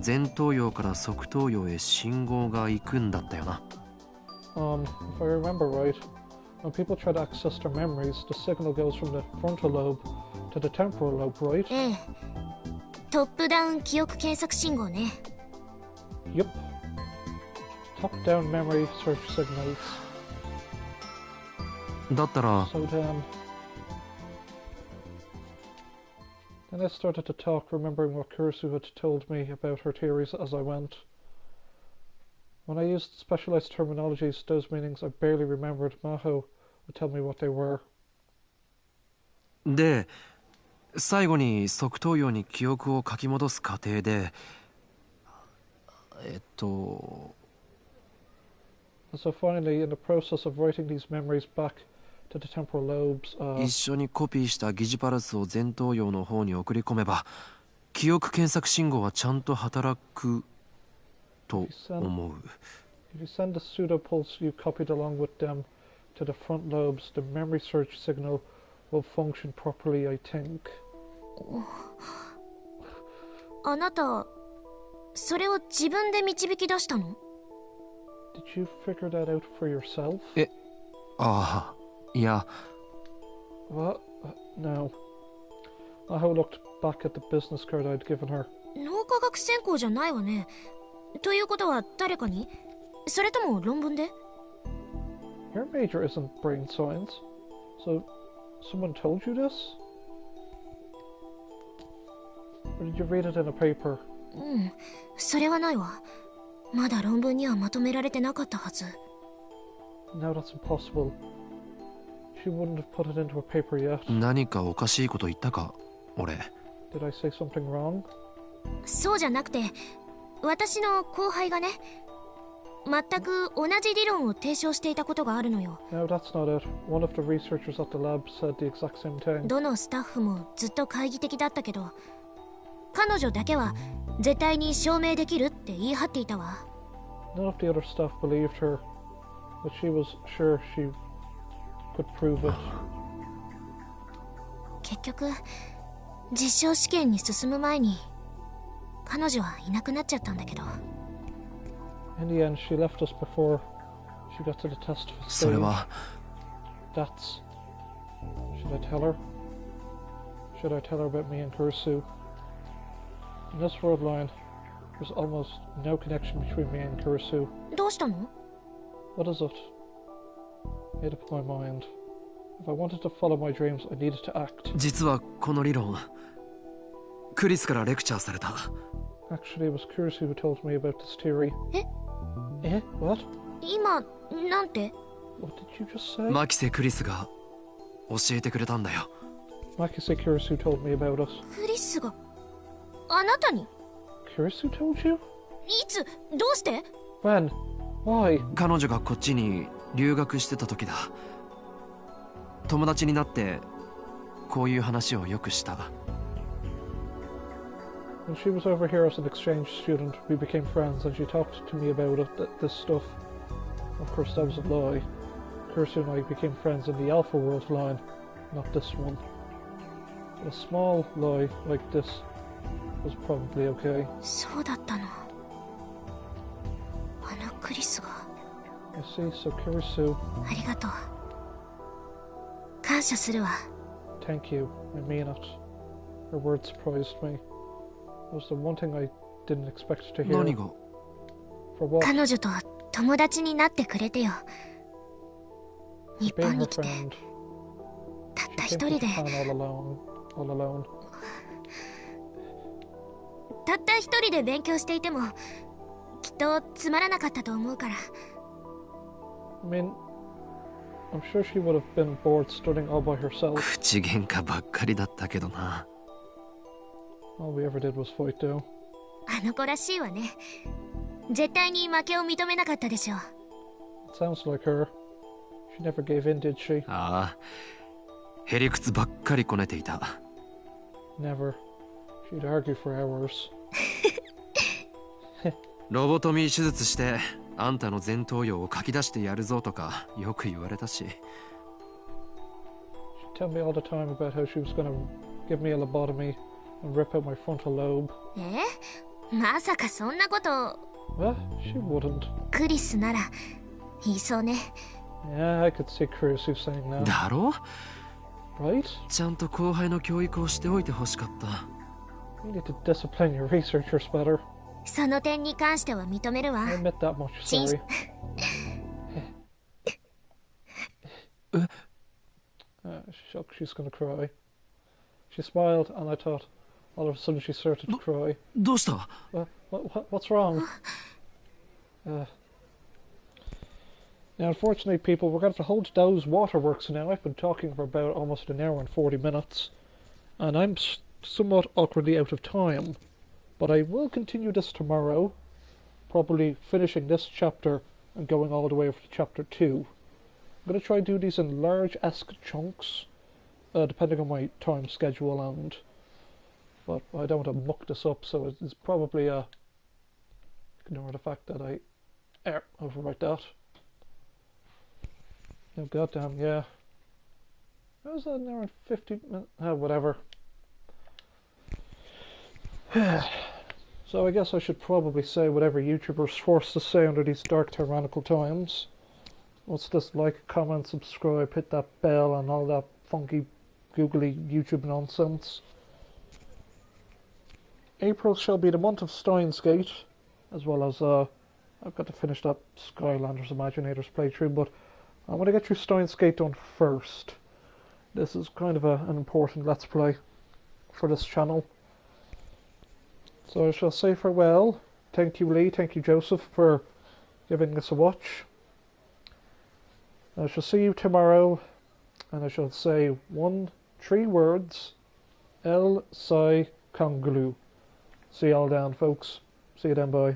前頭葉から側頭葉へ信号が行くんだったよな。If I remember right, when people try to access their memories, the signal goes from the frontal lobe to the temporal lobe, right? ええ。トップダウン記憶検索信号ね。Yep. Top-down memory search signals. だったら So then I started to talk, remembering what Kurisu had told me about her theories as I went. When I used specialized terminologies, those meanings I barely remembered, Maho would tell me what they were. で、最後に側頭葉に記憶を書き戻す過程でSo finally, in the process of writing these memories back to the temporal lobes, 一緒にコピーした疑似パルスを前頭葉の方に送り込めば記憶検索信号はちゃんと働くと思う。if you send the pseudo pulse you copied along with them to the front lobes, the memory search signal will function properly, I think. あなた、それを自分で導き出したの？ Did you figure that out for yourself? ああ、いや。What? No. Maho looked back at the business card I'd given her. 脳科学専攻じゃないわね。ということは誰かに？それとも論文で？ Your major isn't brain science, so someone told you this? Or did you read it in a paper? うん、それはないわ。まだ論文にはまとめられてなかったはず。No, that's impossible. She wouldn't have put it into a paper yet. 何かおかしいこと言ったか、俺。Did I say something wrong? そうじゃなくて、私の後輩がね、全く同じ理論を提唱していたことがあるのよ。No, that's not it. One of the researchers at the lab said the exact same thing. どのスタッフもずっと懐疑的だったけど、彼女だけは絶対に証明できるって言い張っていたわ。None of the other staff believed her, but she was sure she could prove it. 結局、実証試験に進む前に、彼女はいなくなっちゃったんだけど。In the end, she left us before she got to the test for それは That's... Should I tell her? Should I tell her about me and Kurisu? In this world line, there's almost no connection between me and Kurisu. どうしたの？ What is it? Made up my mind. If I wanted to follow my dreams, I needed to act. 実はこの理論クリスからレクチャーされた。 Actually, it was Kurisu who told me about this theory. え？ What? 今、なんて？ What did you just say? マキセ・クリスが教えてくれたんだよ。 Makise Kurisu told me about it. クリスがあなたに？ Kurisu told you? いつ？どうして？ When? Why? 彼女がこっちに留学してた時だ。友達になってこういう話をよくした。 When she was over here as an exchange student, we became friends and she talked to me about it, this stuff. Of course, that was a lie. Kurisu and I became friends in the Alpha World line, not this one. But a small lie like this was probably okay. そうだったの。あのクリスが。I see, so Kurisu, ありがとう。感謝するわ。 thank you, I mean it. Her words surprised me. It was the one thing I didn't expect to hear. 何が？ For what? 彼女と友達になってくれてよ。日 Being 本 her に来て、 friend. たった She 一 came 人 to で、 Japan all alone. たった一人で勉強していても、きっとつまらなかったと思うから。I mean, I'm sure she would have been bored studying all by herself. 口喧嘩ばっかりだったけどな。All we ever did was fight, though. あの子らしいわね。絶対に負けを認めなかったでしょう。 It sounds like her. She never gave in, did she? ああ、へりくつばっかりこねていた。 Never. She'd argue for hours. ロボトミー手術してあんたの前頭葉を書き出してやるぞとかよく言われたし。 She'd tell me all the time about how she was going to give me a lobotomy and rip out my frontal lobe. まさかそんなこと。 What? She wouldn't. クリスなら言いそうね。 Yeah, I could see Kurisu saying that. だろ？ Right? ちゃんと後輩の教育をしておいてほしかった。 You need to discipline your researchers better. その点に関しては認めるわ。 I admit that much, sorry. Shock, she's gonna cry. She smiled, and I thought, all of a sudden she started to cry. どうした？ What's wrong? Now, unfortunately, people, we're going to hold those waterworks now. I've been talking for about almost an hour and 40 minutes, and I'm somewhat awkwardly out of time. But I will continue this tomorrow, probably finishing this chapter and going all the way over to chapter 2. I'm going to try and do these in large-esque chunks, depending on my time schedule, but I don't want to muck this up, so it's probably ignore the fact that I overwrite that. Oh goddamn, yeah. How was that an hour and 50 minutes? Whatever. So I guess I should probably say whatever YouTuber's forced to say under these dark tyrannical times. What's this? Like, comment, subscribe, hit that bell and all that funky googly YouTube nonsense. April shall be the month of Steins Gate. as well as I've got to finish that Skylanders Imaginators playthrough, but I want to get through Steins Gate done first. This is kind of an important Let's Play for this channel. So I shall say farewell. Thank you, Lee. Thank you, Joseph, for giving us a watch. I shall see you tomorrow, and I shall say 3 words. El Sai Konglu. See y'all down, folks. See you then, bye.